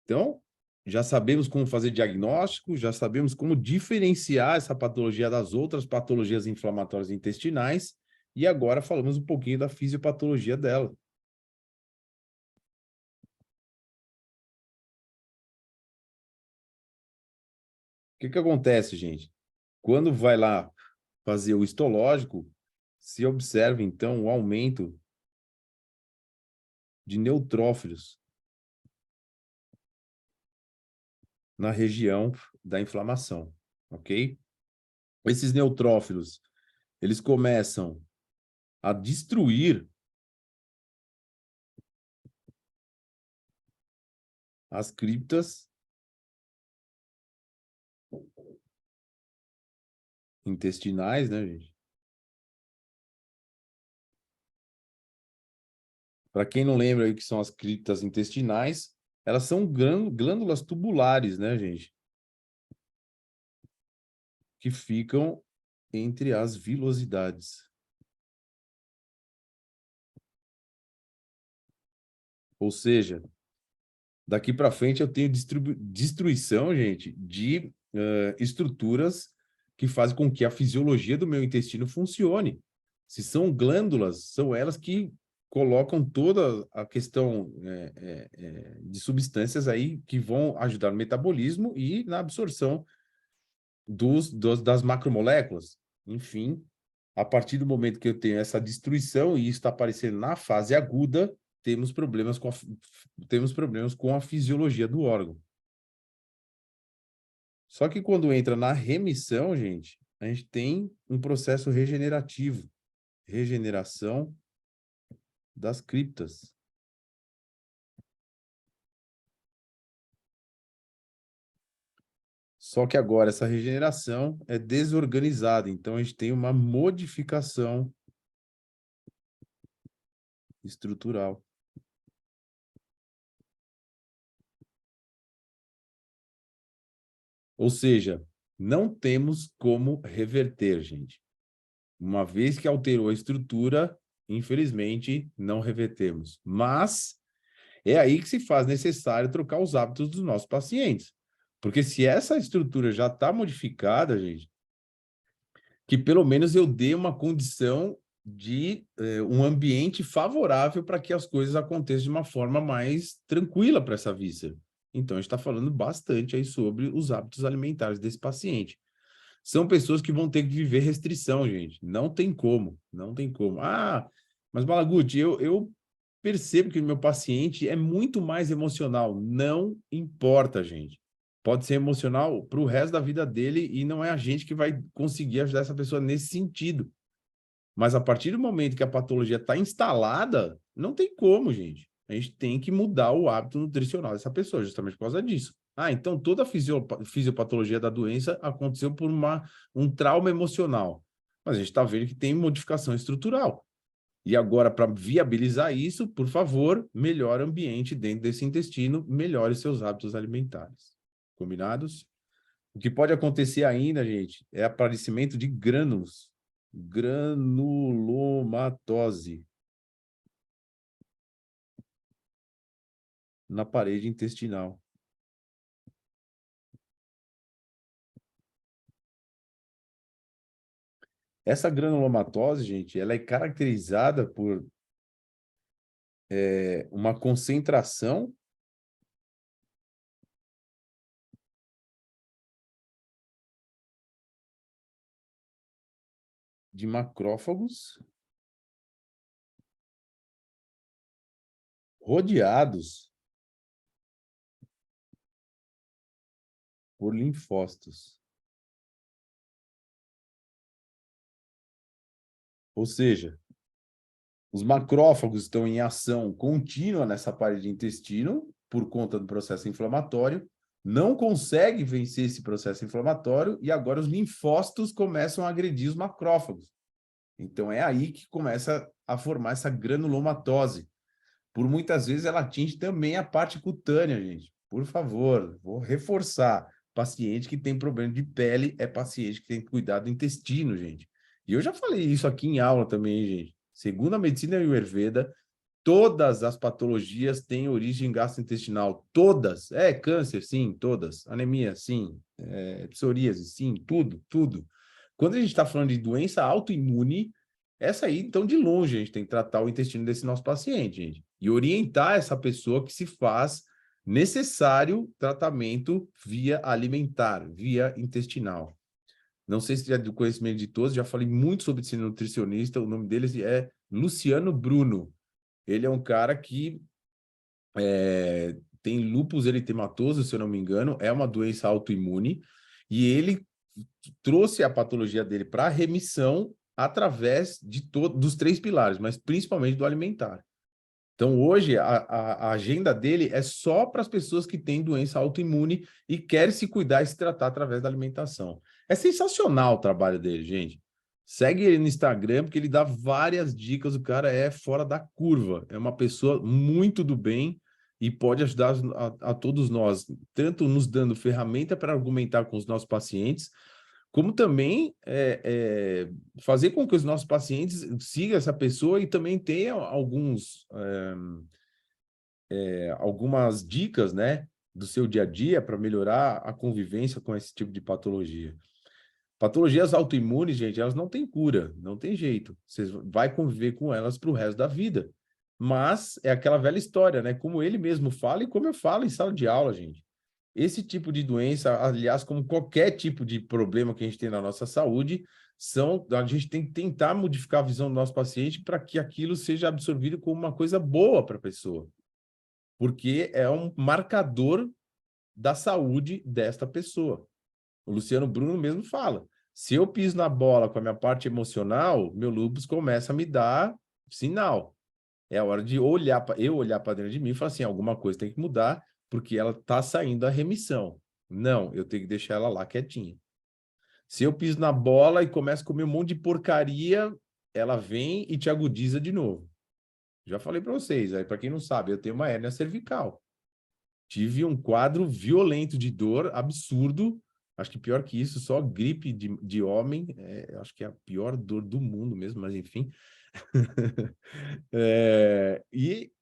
então já sabemos como fazer diagnóstico, já sabemos como diferenciar essa patologia das outras patologias inflamatórias intestinais, e agora falamos um pouquinho da fisiopatologia dela. O que que acontece, gente? Quando vai lá fazer o histológico, se observa, então, o aumento de neutrófilos na região da inflamação, ok? Esses neutrófilos, eles começam a destruir as criptas intestinais, né, gente? Para quem não lembra aí o que são as criptas intestinais, elas são glândulas tubulares, né, gente? Que ficam entre as vilosidades. Ou seja, daqui para frente eu tenho destruição, gente, de estruturas que fazem com que a fisiologia do meu intestino funcione. Se são glândulas, são elas que colocam toda a questão de substâncias aí que vão ajudar no metabolismo e na absorção das macromoléculas. Enfim, a partir do momento que eu tenho essa destruição e isso está aparecendo na fase aguda, temos problemas com a fisiologia do órgão. Só que quando entra na remissão, gente, a gente tem um processo regenerativo, regeneração das criptas. Só que agora essa regeneração é desorganizada, então a gente tem uma modificação estrutural. Ou seja, não temos como reverter, gente. Uma vez que alterou a estrutura, infelizmente, não revertemos. Mas é aí que se faz necessário trocar os hábitos dos nossos pacientes. Porque se essa estrutura já está modificada, gente, que pelo menos eu dê uma condição de um ambiente favorável para que as coisas aconteçam de uma forma mais tranquila para essa víscera. Então, a gente está falando bastante aí sobre os hábitos alimentares desse paciente. São pessoas que vão ter que viver restrição, gente. Não tem como, não tem como. Ah, mas Malaguti, eu percebo que o meu paciente é muito mais emocional. Não importa, gente. Pode ser emocional para o resto da vida dele e não é a gente que vai conseguir ajudar essa pessoa nesse sentido. Mas a partir do momento que a patologia está instalada, não tem como, gente. A gente tem que mudar o hábito nutricional dessa pessoa, justamente por causa disso. Ah, então toda a fisiopatologia da doença aconteceu por um trauma emocional. Mas a gente está vendo que tem modificação estrutural. E agora, para viabilizar isso, por favor, melhore o ambiente dentro desse intestino, melhore seus hábitos alimentares. Combinados? O que pode acontecer ainda, gente, é aparecimento de grânulos. Granulomatose na parede intestinal. Essa granulomatose, gente, ela é caracterizada por uma concentração de macrófagos rodeados por linfócitos. Ou seja, os macrófagos estão em ação contínua nessa parede de intestino por conta do processo inflamatório, não consegue vencer esse processo inflamatório e agora os linfócitos começam a agredir os macrófagos. Então é aí que começa a formar essa granulomatose. Por muitas vezes ela atinge também a parte cutânea, gente. Por favor, vou reforçar. Paciente que tem problema de pele é paciente que tem que cuidar do intestino, gente. E eu já falei isso aqui em aula também, gente. Segundo a medicina Ayurveda, todas as patologias têm origem gastrointestinal. Todas. É câncer, sim, todas. Anemia, sim. Psoríase, sim. Tudo, tudo. Quando a gente está falando de doença autoimune, essa aí, então, de longe, a gente tem que tratar o intestino desse nosso paciente, gente. E orientar essa pessoa que se faz necessário tratamento via alimentar, via intestinal. Não sei se é do conhecimento de todos, já falei muito sobre esse nutricionista, o nome dele é Luciano Bruno. Ele é um cara que tem lúpus eritematoso, se eu não me engano, é uma doença autoimune, e ele trouxe a patologia dele para a remissão através dos 3 pilares, mas principalmente do alimentar. Então, hoje, a agenda dele é só para as pessoas que têm doença autoimune e querem se cuidar e se tratar através da alimentação. É sensacional o trabalho dele, gente. Segue ele no Instagram, porque ele dá várias dicas. O cara é fora da curva. É uma pessoa muito do bem e pode ajudar a todos nós, tanto nos dando ferramenta para argumentar com os nossos pacientes, como também fazer com que os nossos pacientes sigam essa pessoa e também tenham alguns algumas dicas, né, do seu dia a dia para melhorar a convivência com esse tipo de patologia. Patologias autoimunes, gente, elas não têm cura, não tem jeito. Você vai conviver com elas para o resto da vida. Mas é aquela velha história, né? Como ele mesmo fala e como eu falo em sala de aula, gente. Esse tipo de doença, aliás, como qualquer tipo de problema que a gente tem na nossa saúde, a gente tem que tentar modificar a visão do nosso paciente para que aquilo seja absorvido como uma coisa boa para a pessoa. Porque é um marcador da saúde desta pessoa. O Luciano Bruno mesmo fala, se eu piso na bola com a minha parte emocional, meu lúpus começa a me dar sinal. É a hora de olhar para dentro de mim e falar assim, alguma coisa tem que mudar, porque ela está saindo da remissão. Não, eu tenho que deixar ela lá quietinha. Se eu piso na bola e começo a comer um monte de porcaria, ela vem e te agudiza de novo. Já falei para vocês, aí para quem não sabe, eu tenho uma hérnia cervical. Tive um quadro violento de dor, absurdo. Acho que pior que isso, só gripe de homem. Acho que é a pior dor do mundo mesmo, mas enfim. E,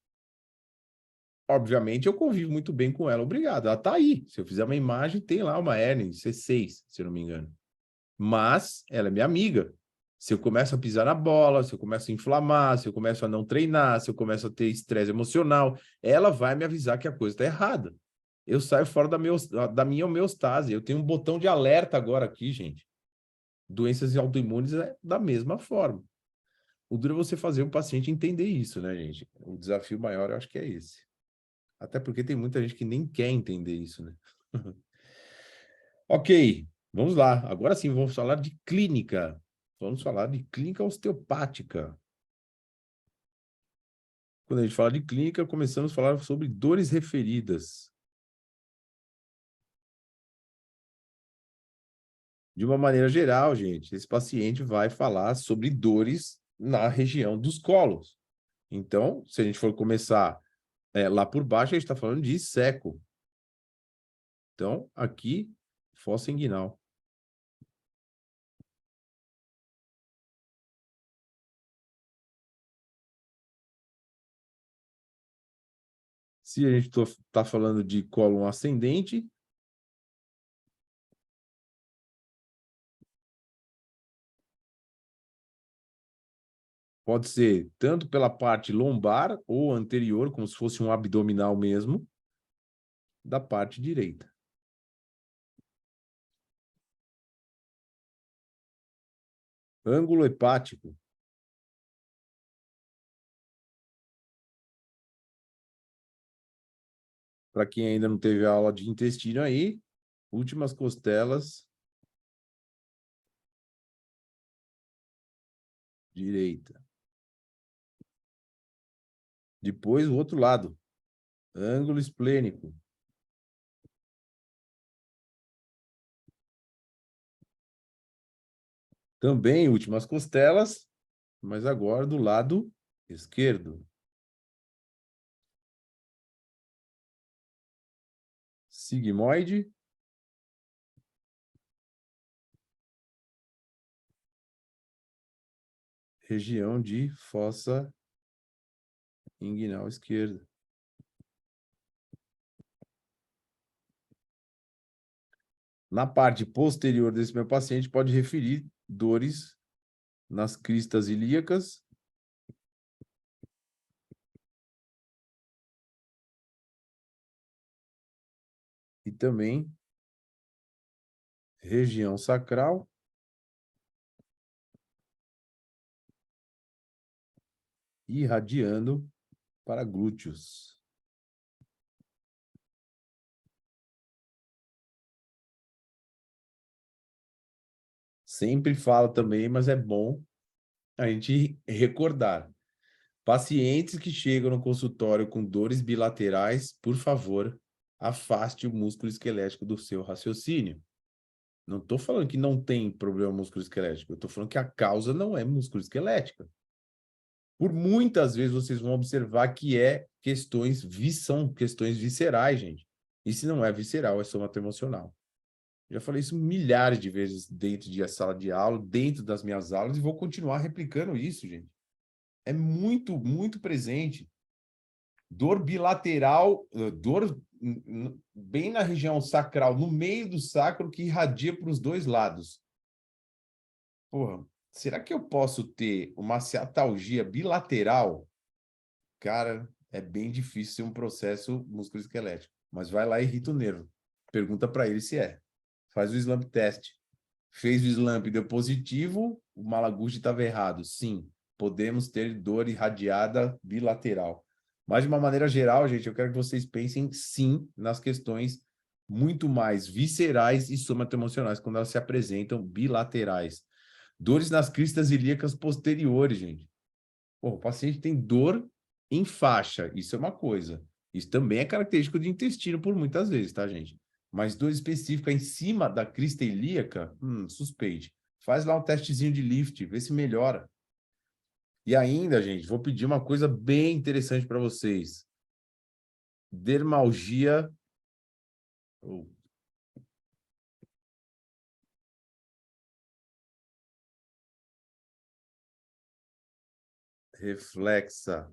obviamente, eu convivo muito bem com ela. Obrigado. Ela tá aí. Se eu fizer uma imagem, tem lá uma hérnia C6, se eu não me engano. Mas ela é minha amiga. Se eu começo a pisar na bola, se eu começo a inflamar, se eu começo a não treinar, se eu começo a ter estresse emocional, ela vai me avisar que a coisa está errada. Eu saio fora da minha homeostase. Eu tenho um botão de alerta agora aqui, gente. Doenças autoimunes é da mesma forma. O duro é você fazer o paciente entender isso, né, gente? O desafio maior, eu acho que é esse. Até porque tem muita gente que nem quer entender isso, né? Ok, vamos lá. Agora sim, vamos falar de clínica. Vamos falar de clínica osteopática. Quando a gente fala de clínica, começamos a falar sobre dores referidas. De uma maneira geral, gente, esse paciente vai falar sobre dores na região dos colos. Então, se a gente for começar lá por baixo, a gente está falando de seco. Então, aqui, fossa inguinal. Se a gente está falando de cólon ascendente, pode ser tanto pela parte lombar ou anterior, como se fosse um abdominal mesmo, da parte direita. Ângulo hepático. Para quem ainda não teve aula de intestino aí, últimas costelas, direita. Depois o outro lado, ângulo esplênico. Também últimas costelas, mas agora do lado esquerdo. Sigmoide. Região de fossa inguinal esquerda. Na parte posterior desse meu paciente, pode referir dores nas cristas ilíacas e também região sacral irradiando para glúteos. Sempre fala também, mas é bom a gente recordar. Pacientes que chegam no consultório com dores bilaterais, por favor, afaste o músculo esquelético do seu raciocínio. Não estou falando que não tem problema músculo-esquelético, eu estou falando que a causa não é músculo-esquelética. Por muitas vezes vocês vão observar que são questões viscerais, gente. E se não é visceral, é somatoemocional. Já falei isso milhares de vezes dentro de sala de aula, dentro das minhas aulas, e vou continuar replicando isso, gente. É muito, muito presente. Dor bilateral, dor bem na região sacral, no meio do sacro, que irradia para os dois lados. Porra, será que eu posso ter uma ciatalgia bilateral? Cara, é bem difícil ser um processo musculoesquelético. Mas vai lá e irrita o nervo. Pergunta para ele se é. Faz o slump test. Fez o slump, deu positivo, o Malaguti estava errado. Sim, podemos ter dor irradiada bilateral. Mas, de uma maneira geral, gente, eu quero que vocês pensem, sim, nas questões muito mais viscerais e somatoemocionais, quando elas se apresentam bilaterais. Dores nas cristas ilíacas posteriores, gente. Pô, o paciente tem dor em faixa, isso é uma coisa. Isso também é característico de intestino por muitas vezes, tá, gente? Mas dor específica em cima da crista ilíaca, suspeite. Faz lá um testezinho de lift, vê se melhora. E ainda, gente, vou pedir uma coisa bem interessante para vocês. Dermalgia... Oh. Reflexa.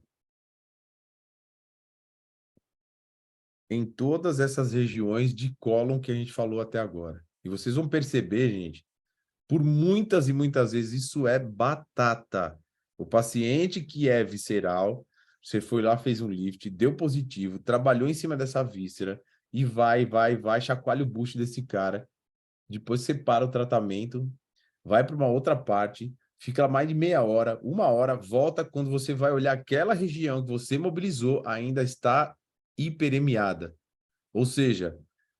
Em todas essas regiões de cólon que a gente falou até agora. E vocês vão perceber, gente, por muitas e muitas vezes isso é batata. O paciente que é visceral, você foi lá, fez um lift, deu positivo, trabalhou em cima dessa víscera e vai, chacoalha o bucho desse cara. Depois separa o tratamento, vai para uma outra parte, fica mais de meia hora, uma hora, volta. Quando você vai olhar aquela região que você mobilizou, ainda está hiperemiada. Ou seja,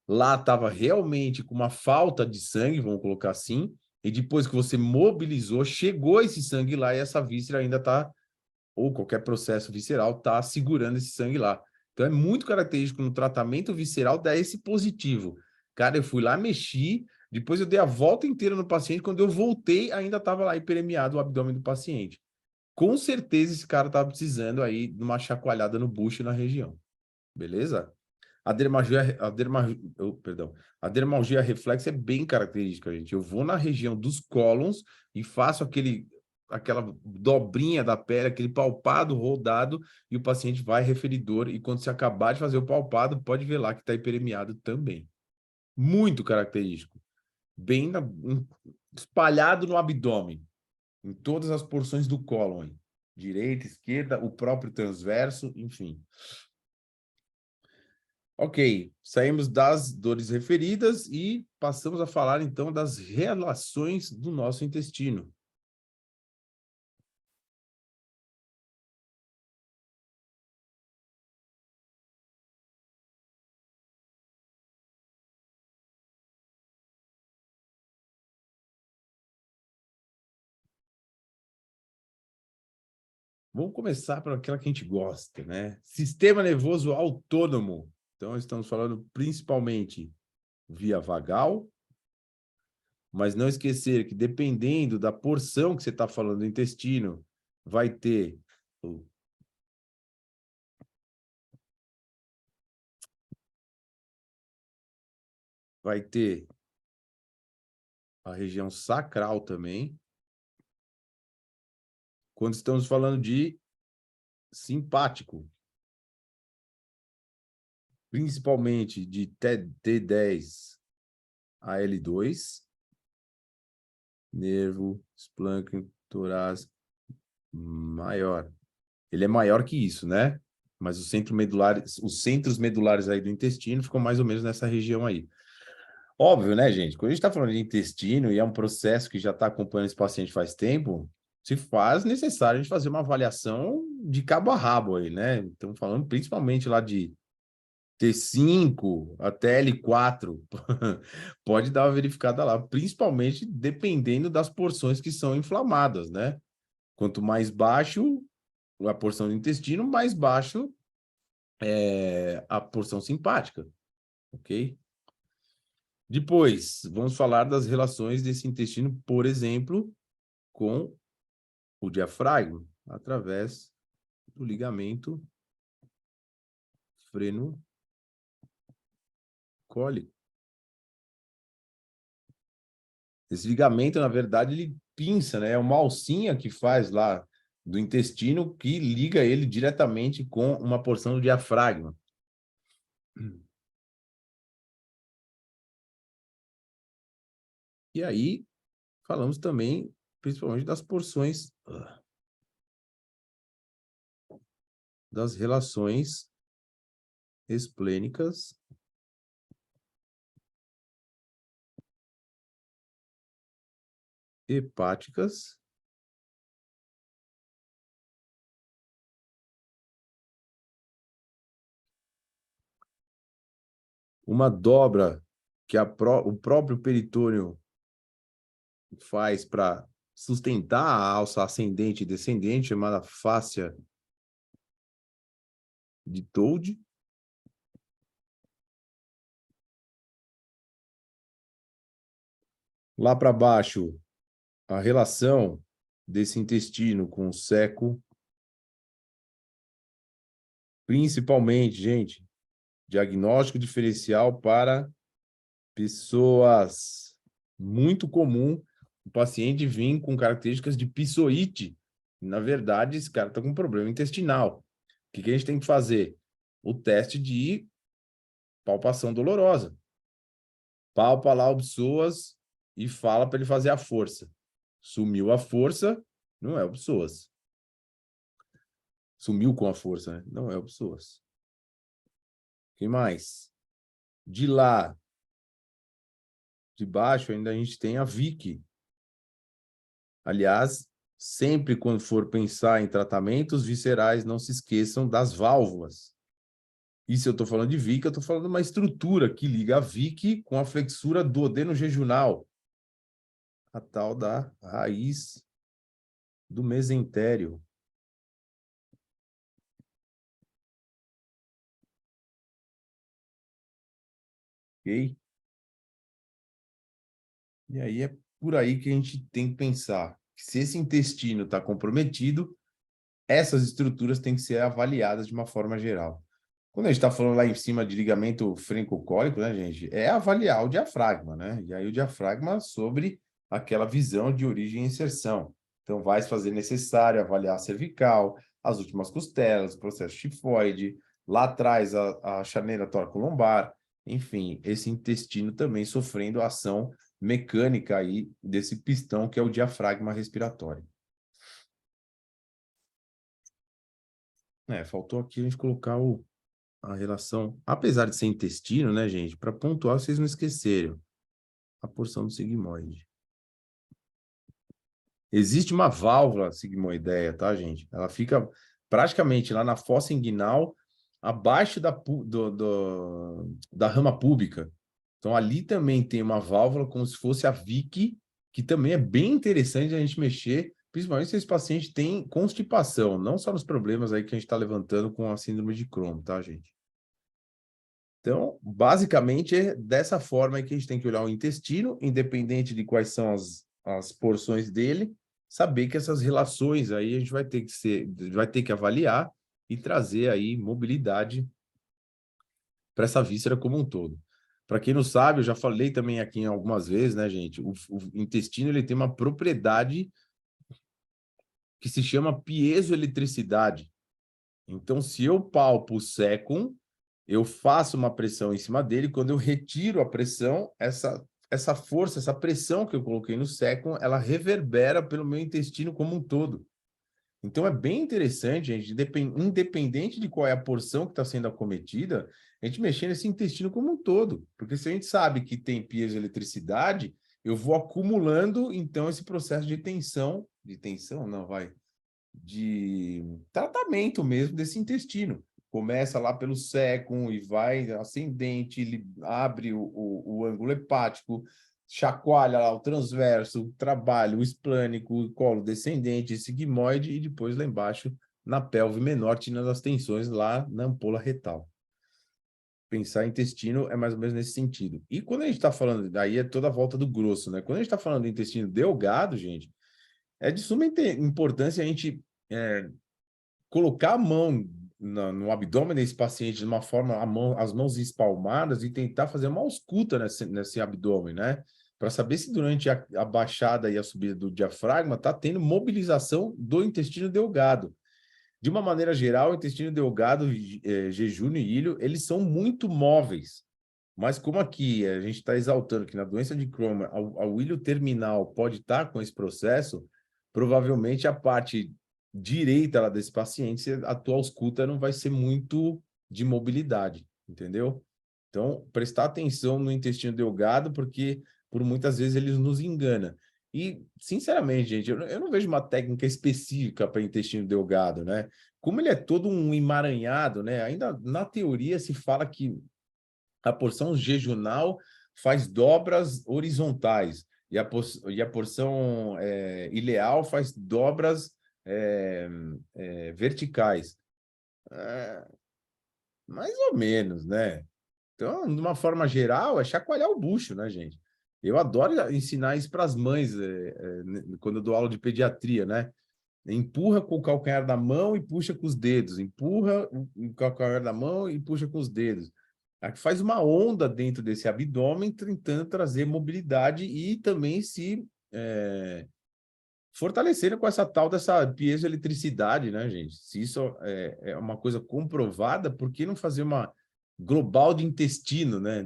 lá estava realmente com uma falta de sangue, vamos colocar assim, e depois que você mobilizou, chegou esse sangue lá e essa víscera ainda está, ou qualquer processo visceral, está segurando esse sangue lá. Então é muito característico no tratamento visceral dar esse positivo. Cara, eu fui lá, mexi, depois eu dei a volta inteira no paciente, quando eu voltei, ainda estava lá hiperemiado o abdômen do paciente. Com certeza esse cara estava precisando aí de uma chacoalhada no bucho na região. Beleza? A dermalgia reflexa é bem característica, gente. Eu vou na região dos cólons e faço aquela dobrinha da pele, aquele palpado rodado, e o paciente vai referir dor. E quando você acabar de fazer o palpado, pode ver lá que está hiperemiado também. Muito característico. Espalhado no abdômen, em todas as porções do cólon. Direita, esquerda, o próprio transverso, enfim. Ok, saímos das dores referidas e passamos a falar, então, das relações do nosso intestino. Vamos começar por aquela que a gente gosta, né? Sistema nervoso autônomo. Então, estamos falando principalmente via vagal, mas não esquecer que, dependendo da porção que você está falando do intestino, vai ter a região sacral também. Quando estamos falando de simpático, principalmente de T10 a L2, nervo esplâncnico torácico maior. Ele é maior que isso, né? Mas os centros medulares aí do intestino ficam mais ou menos nessa região aí. Óbvio, né, gente? Quando a gente está falando de intestino e é um processo que já está acompanhando esse paciente faz tempo, se faz necessário a gente fazer uma avaliação de cabo a rabo aí, né? Estamos falando principalmente lá de T5 até L4, pode dar uma verificada lá, principalmente dependendo das porções que são inflamadas, né? Quanto mais baixo a porção do intestino, mais baixo é a porção simpática, ok? Depois, vamos falar das relações desse intestino, por exemplo, com o diafragma, através do ligamento frenocólico. Esse ligamento, na verdade, ele pinça, né? É uma alcinha que faz lá do intestino que liga ele diretamente com uma porção do diafragma. E aí, falamos também, principalmente, das porções das relações esplênicas hepáticas uma dobra que o próprio peritônio faz para sustentar a alça ascendente e descendente, chamada fáscia de Told. Lá para baixo, a relação desse intestino com o seco, principalmente, gente, diagnóstico diferencial para pessoas. Muito comum o paciente vir com características de psoite. Na verdade, esse cara está com um problema intestinal. O que a gente tem que fazer? O teste de palpação dolorosa. Palpa lá o psoas e fala para ele fazer a força. Sumiu a força, não é o psoas. Sumiu com a força, né? Não é o psoas. Quem mais? De lá, de baixo, ainda a gente tem a Vicky. Aliás, sempre quando for pensar em tratamentos viscerais, não se esqueçam das válvulas. E se eu estou falando de Vicky, eu estou falando de uma estrutura que liga a Vicky com a flexura duodeno-jejunal, a tal da raiz do mesentério. Ok? E aí é por aí que a gente tem que pensar. Se esse intestino está comprometido, essas estruturas têm que ser avaliadas de uma forma geral. Quando a gente está falando lá em cima de ligamento frencocólico, né, gente? É avaliar o diafragma, né? E aí o diafragma sobre aquela visão de origem e inserção. Então, vai se fazer necessário avaliar a cervical, as últimas costelas, o processo tifoide, lá atrás a charneira tóraco-lombar, enfim, esse intestino também sofrendo a ação mecânica aí desse pistão que é o diafragma respiratório. Faltou aqui a gente colocar a relação, apesar de ser intestino, né, gente? Para pontuar, vocês não esqueceram a porção do sigmoide. Existe uma válvula sigmoideia, tá, gente? Ela fica praticamente lá na fossa inguinal, abaixo da rama púbica. Então, ali também tem uma válvula como se fosse a Vicky, que também é bem interessante a gente mexer, principalmente se esse paciente tem constipação, não só nos problemas aí que a gente está levantando com a síndrome de Crohn, tá, gente? Então, basicamente, é dessa forma que a gente tem que olhar o intestino, independente de quais são as porções dele, saber que essas relações aí a gente vai ter que avaliar e trazer aí mobilidade para essa víscera como um todo. Para quem não sabe, eu já falei também aqui algumas vezes, né, gente? O intestino ele tem uma propriedade que se chama piezoeletricidade. Então, se eu palpo o sécum, eu faço uma pressão em cima dele, quando eu retiro a pressão, essa força, essa pressão que eu coloquei no sécum, ela reverbera pelo meu intestino como um todo. Então, é bem interessante, gente, independente de qual é a porção que está sendo acometida, a gente mexer nesse intestino como um todo. Porque se a gente sabe que tem piezoeletricidade, eu vou acumulando, então, esse processo de tensão, não, de tratamento mesmo desse intestino. Começa lá pelo sécum e vai ascendente, ele abre o ângulo hepático, chacoalha lá o transverso, trabalha o esplânico, o colo descendente, sigmoide e depois lá embaixo na pelve menor, tirando as tensões lá na ampola retal. Pensar intestino é mais ou menos nesse sentido. E quando a gente está falando, daí é toda a volta do grosso, né? Quando a gente está falando do intestino delgado, gente, é de suma importância a gente colocar a mão no abdômen desse paciente de uma forma, as mãos espalmadas e tentar fazer uma ausculta nesse abdômen, né? para saber se durante a baixada e a subida do diafragma está tendo mobilização do intestino delgado. De uma maneira geral, o intestino delgado, jejum e ilho, eles são muito móveis. Mas como aqui a gente está exaltando que na doença de Crohn, o ilho terminal pode estar com esse processo, provavelmente a parte direita lá desse paciente, se a tua ausculta não vai ser muito de mobilidade, entendeu? Então, prestar atenção no intestino delgado, porque por muitas vezes ele nos engana. E, sinceramente, gente, eu não vejo uma técnica específica para intestino delgado, né? Como ele é todo um emaranhado, né? Ainda na teoria se fala que a porção jejunal faz dobras horizontais e a porção ileal faz dobras verticais. Mais ou menos, né? Então, de uma forma geral, é chacoalhar o bucho, né, gente? Eu adoro ensinar isso para as mães quando eu dou aula de pediatria, né? Empurra com o calcanhar da mão e puxa com os dedos. Empurra o calcanhar da mão e puxa com os dedos. Aqui faz uma onda dentro desse abdômen, tentando trazer mobilidade e também se fortalecendo com essa tal dessa piezoeletricidade, né, gente? Se isso é uma coisa comprovada, por que não fazer uma global de intestino, né?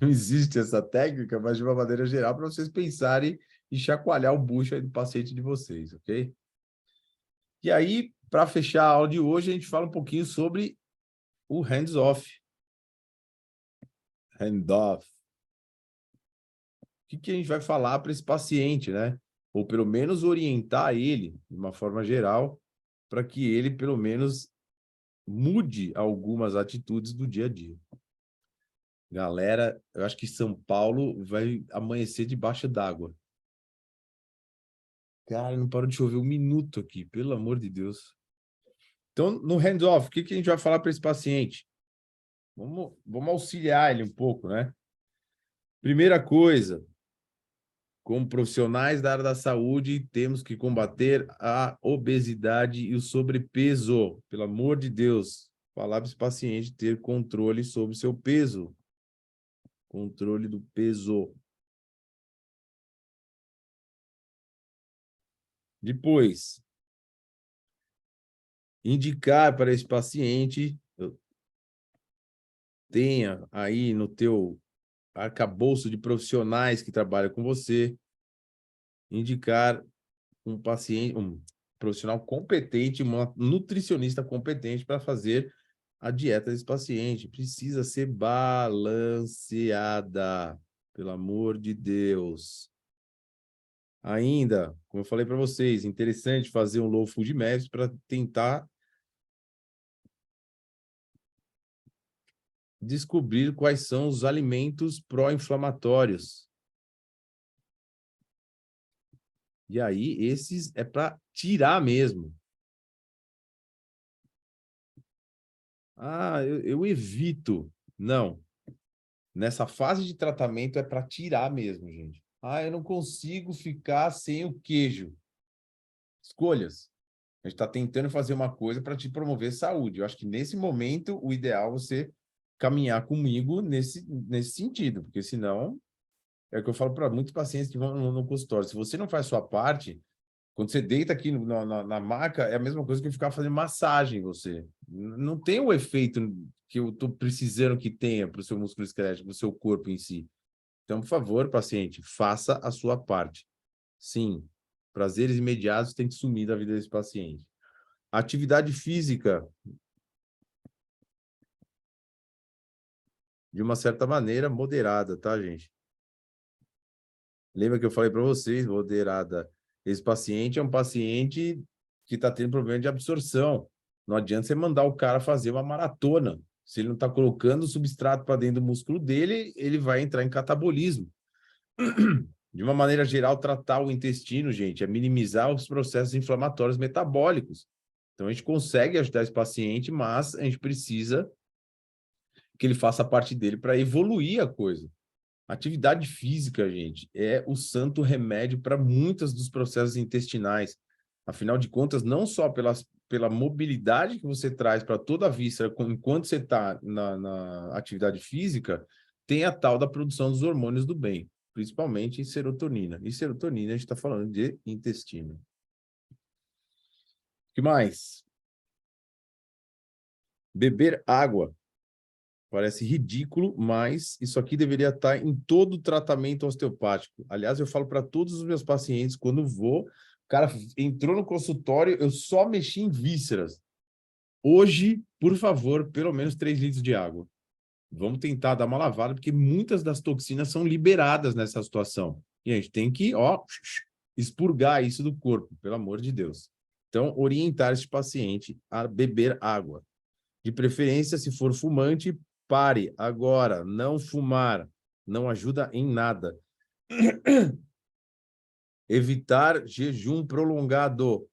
Não existe essa técnica, mas de uma maneira geral, para vocês pensarem e chacoalhar o bucho aí do paciente de vocês, ok? E aí, para fechar a aula de hoje, a gente fala um pouquinho sobre o hands-off. Hands-off. O que a gente vai falar para esse paciente, né? Ou pelo menos orientar ele, de uma forma geral, para que ele, pelo menos, mude algumas atitudes do dia a dia. Galera, eu acho que São Paulo vai amanhecer debaixo d'água. Cara, não parou de chover um minuto aqui, pelo amor de Deus. Então, no hands-off, o que a gente vai falar para esse paciente? Vamos auxiliar ele um pouco, né? Primeira coisa, como profissionais da área da saúde, temos que combater a obesidade e o sobrepeso. Pelo amor de Deus, falar para esse paciente ter controle sobre o seu peso. Controle do peso. Depois, indicar para esse paciente, tenha aí no teu arcabouço de profissionais que trabalham com você, indicar um paciente, um profissional competente, uma nutricionista competente para fazer a dieta desse paciente. Precisa ser balanceada, pelo amor de Deus. Ainda, como eu falei para vocês, interessante fazer um low food maps para tentar descobrir quais são os alimentos pró-inflamatórios. E aí, esses é para tirar mesmo. Ah, eu evito. Não. Nessa fase de tratamento é para tirar mesmo, gente. Ah, eu não consigo ficar sem o queijo. Escolhas. A gente está tentando fazer uma coisa para te promover saúde. Eu acho que nesse momento o ideal é você caminhar comigo nesse sentido, porque senão é o que eu falo para muitos pacientes que vão no consultório. Se você não faz a sua parte, quando você deita aqui na maca, é a mesma coisa que ficar fazendo massagem em você. Não tem o efeito que eu estou precisando que tenha para o seu músculo esquelético, para o seu corpo em si. Então, por favor, paciente, faça a sua parte. Sim, prazeres imediatos têm que sumir da vida desse paciente. Atividade física, de uma certa maneira, moderada, tá, gente? Lembra que eu falei para vocês, moderada. Esse paciente é um paciente que está tendo problema de absorção. Não adianta você mandar o cara fazer uma maratona. Se ele não está colocando o substrato para dentro do músculo dele, ele vai entrar em catabolismo. De uma maneira geral, tratar o intestino, gente, é minimizar os processos inflamatórios metabólicos. Então, a gente consegue ajudar esse paciente, mas a gente precisa que ele faça a parte dele para evoluir a coisa. Atividade física, gente, é o santo remédio para muitos dos processos intestinais. Afinal de contas, não só pela mobilidade que você traz para toda a víscera enquanto você está na atividade física, tem a tal da produção dos hormônios do bem. principalmente serotonina. E serotonina, a gente está falando de intestino. O que mais? Beber água. Parece ridículo, mas isso aqui deveria estar em todo o tratamento osteopático. Aliás, eu falo para todos os meus pacientes, quando vou, o cara entrou no consultório, eu só mexi em vísceras. Hoje, por favor, pelo menos 3 litros de água. Vamos tentar dar uma lavada, porque muitas das toxinas são liberadas nessa situação. E a gente tem que, expurgar isso do corpo, pelo amor de Deus. Então, orientar esse paciente a beber água. De preferência, se for fumante, pare agora. Não fumar não ajuda em nada. Evitar jejum prolongado.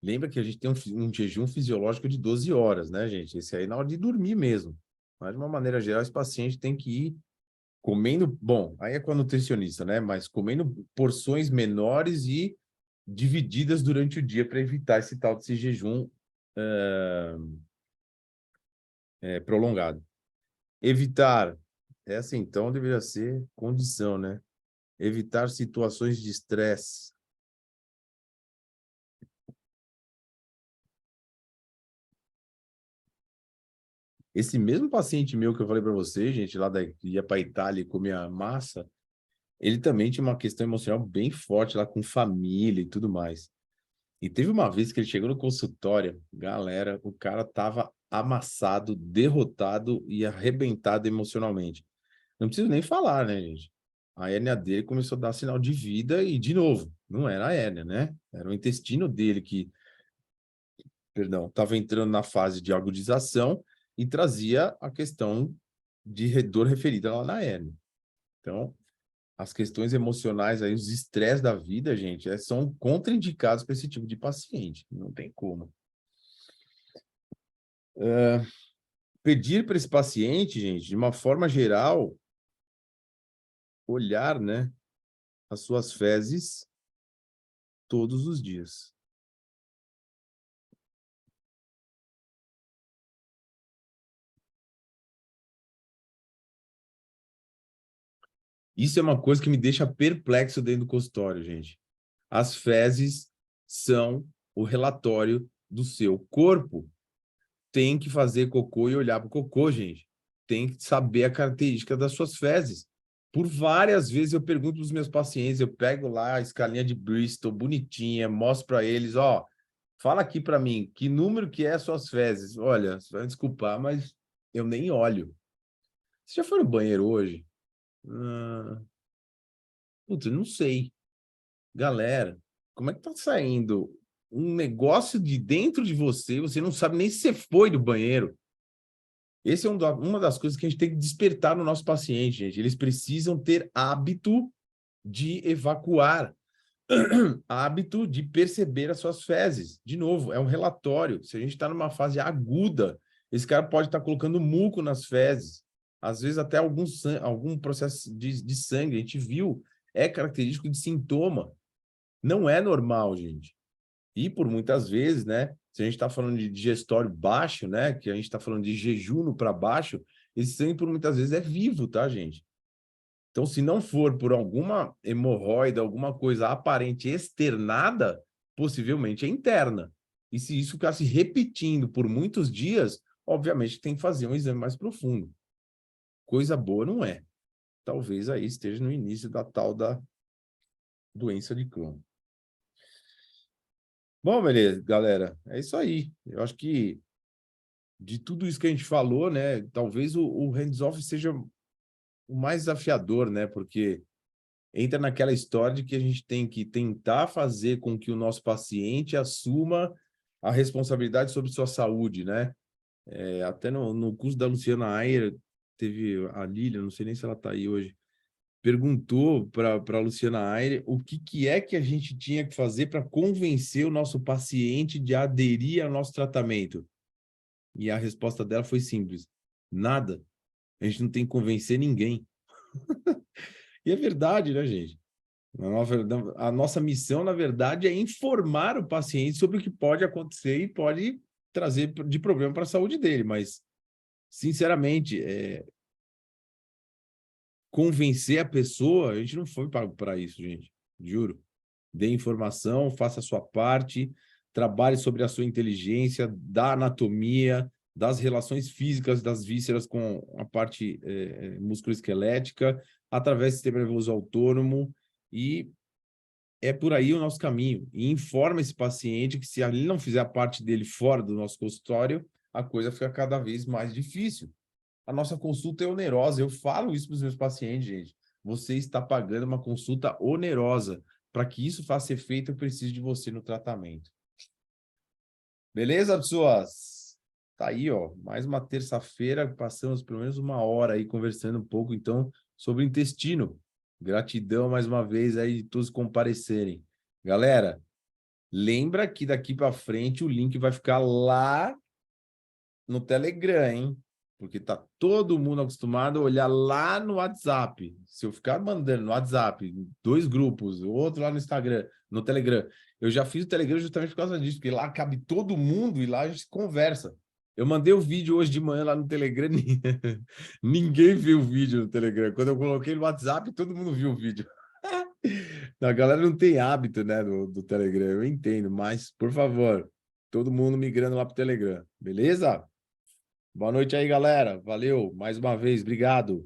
Lembra que a gente tem um jejum fisiológico de 12 horas, né, gente? Esse aí é na hora de dormir mesmo. Mas, de uma maneira geral, esse paciente tem que ir comendo... Bom, aí é com a nutricionista, né? Mas comendo porções menores e divididas durante o dia para evitar esse tal desse jejum prolongado. Evitar... Essa, então, deveria ser condição, né? Evitar situações de estresse. Esse mesmo paciente meu que eu falei para você, gente, lá que ia para a Itália e comia massa, ele também tinha uma questão emocional bem forte lá com família e tudo mais. E teve uma vez que ele chegou no consultório, galera, o cara tava amassado, derrotado e arrebentado emocionalmente. Não preciso nem falar, né, gente? A hérnia dele começou a dar sinal de vida e, de novo, não era a hérnia, né? Era o intestino dele que, perdão, estava entrando na fase de agudização e trazia a questão de dor referida lá na hérnia. Então, as questões emocionais aí, os estresses da vida, gente, são contraindicados para esse tipo de paciente. Não tem como. Pedir para esse paciente, gente, de uma forma geral, olhar, né, as suas fezes todos os dias. Isso é uma coisa que me deixa perplexo dentro do consultório, gente. As fezes são o relatório do seu corpo. Tem que fazer cocô e olhar para o cocô, gente. Tem que saber a característica das suas fezes. Por várias vezes eu pergunto para os meus pacientes, eu pego lá a escalinha de Bristol, bonitinha, mostro para eles, ó, fala aqui para mim, que número que é as suas fezes? Olha, você vai desculpar, mas eu nem olho. Você já foi no banheiro hoje? Putz, eu não sei. Galera, como é que tá saindo um negócio de dentro de você, você não sabe nem se você foi do banheiro. Esse é uma das coisas que a gente tem que despertar no nosso paciente, gente. Eles precisam ter hábito de evacuar, hábito de perceber as suas fezes. De novo, é um relatório. Se a gente está numa fase aguda, esse cara pode estar colocando muco nas fezes, às vezes até algum processo de sangue. A gente viu, é característico de sintoma. Não é normal, gente. E por muitas vezes, né? Se a gente está falando de digestório baixo, né? Que a gente está falando de jejum para baixo, esse sangue por muitas vezes é vivo, tá, gente? Então, se não for por alguma hemorroida, alguma coisa aparente externada, possivelmente é interna. E se isso ficar se repetindo por muitos dias, obviamente tem que fazer um exame mais profundo. Coisa boa não é. Talvez aí esteja no início da tal da doença de Crohn. Bom, beleza, galera. É isso aí. Eu acho que de tudo isso que a gente falou, né? Talvez o hands-off seja o mais desafiador, né? Porque entra naquela história de que a gente tem que tentar fazer com que o nosso paciente assuma a responsabilidade sobre sua saúde, né? Até no curso da Luciana Ayer, teve a Lília, não sei nem se ela está aí hoje, perguntou para a Luciana Ayer o que é que a gente tinha que fazer para convencer o nosso paciente de aderir ao nosso tratamento. E a resposta dela foi simples: nada. A gente não tem que convencer ninguém. E é verdade, né, gente? A nossa missão, na verdade, é informar o paciente sobre o que pode acontecer e pode trazer de problema para a saúde dele, mas, sinceramente, convencer a pessoa, a gente não foi pago para isso, gente, juro. Dê informação, faça a sua parte, trabalhe sobre a sua inteligência, da anatomia, das relações físicas das vísceras com a parte musculoesquelética, através do sistema nervoso autônomo, e é por aí o nosso caminho. E informa esse paciente que se ele não fizer a parte dele fora do nosso consultório, a coisa fica cada vez mais difícil. A nossa consulta é onerosa. Eu falo isso para os meus pacientes, gente. Você está pagando uma consulta onerosa. Para que isso faça efeito, eu preciso de você no tratamento. Beleza, pessoas? Tá aí, ó. Mais uma terça-feira, passamos pelo menos uma hora aí conversando um pouco, então, sobre o intestino. Gratidão mais uma vez aí de todos comparecerem. Galera, lembra que daqui para frente o link vai ficar lá no Telegram, hein? Porque tá todo mundo acostumado a olhar lá no WhatsApp. Se eu ficar mandando no WhatsApp, 2 grupos, o outro lá no Instagram, no Telegram. Eu já fiz o Telegram justamente por causa disso, porque lá cabe todo mundo e lá a gente conversa. Eu mandei o vídeo hoje de manhã lá no Telegram, ninguém viu o vídeo no Telegram. Quando eu coloquei no WhatsApp, todo mundo viu o vídeo. A galera não tem hábito, né, do Telegram, eu entendo, mas, por favor, todo mundo migrando lá pro Telegram, beleza? Boa noite aí, galera. Valeu, mais uma vez, obrigado.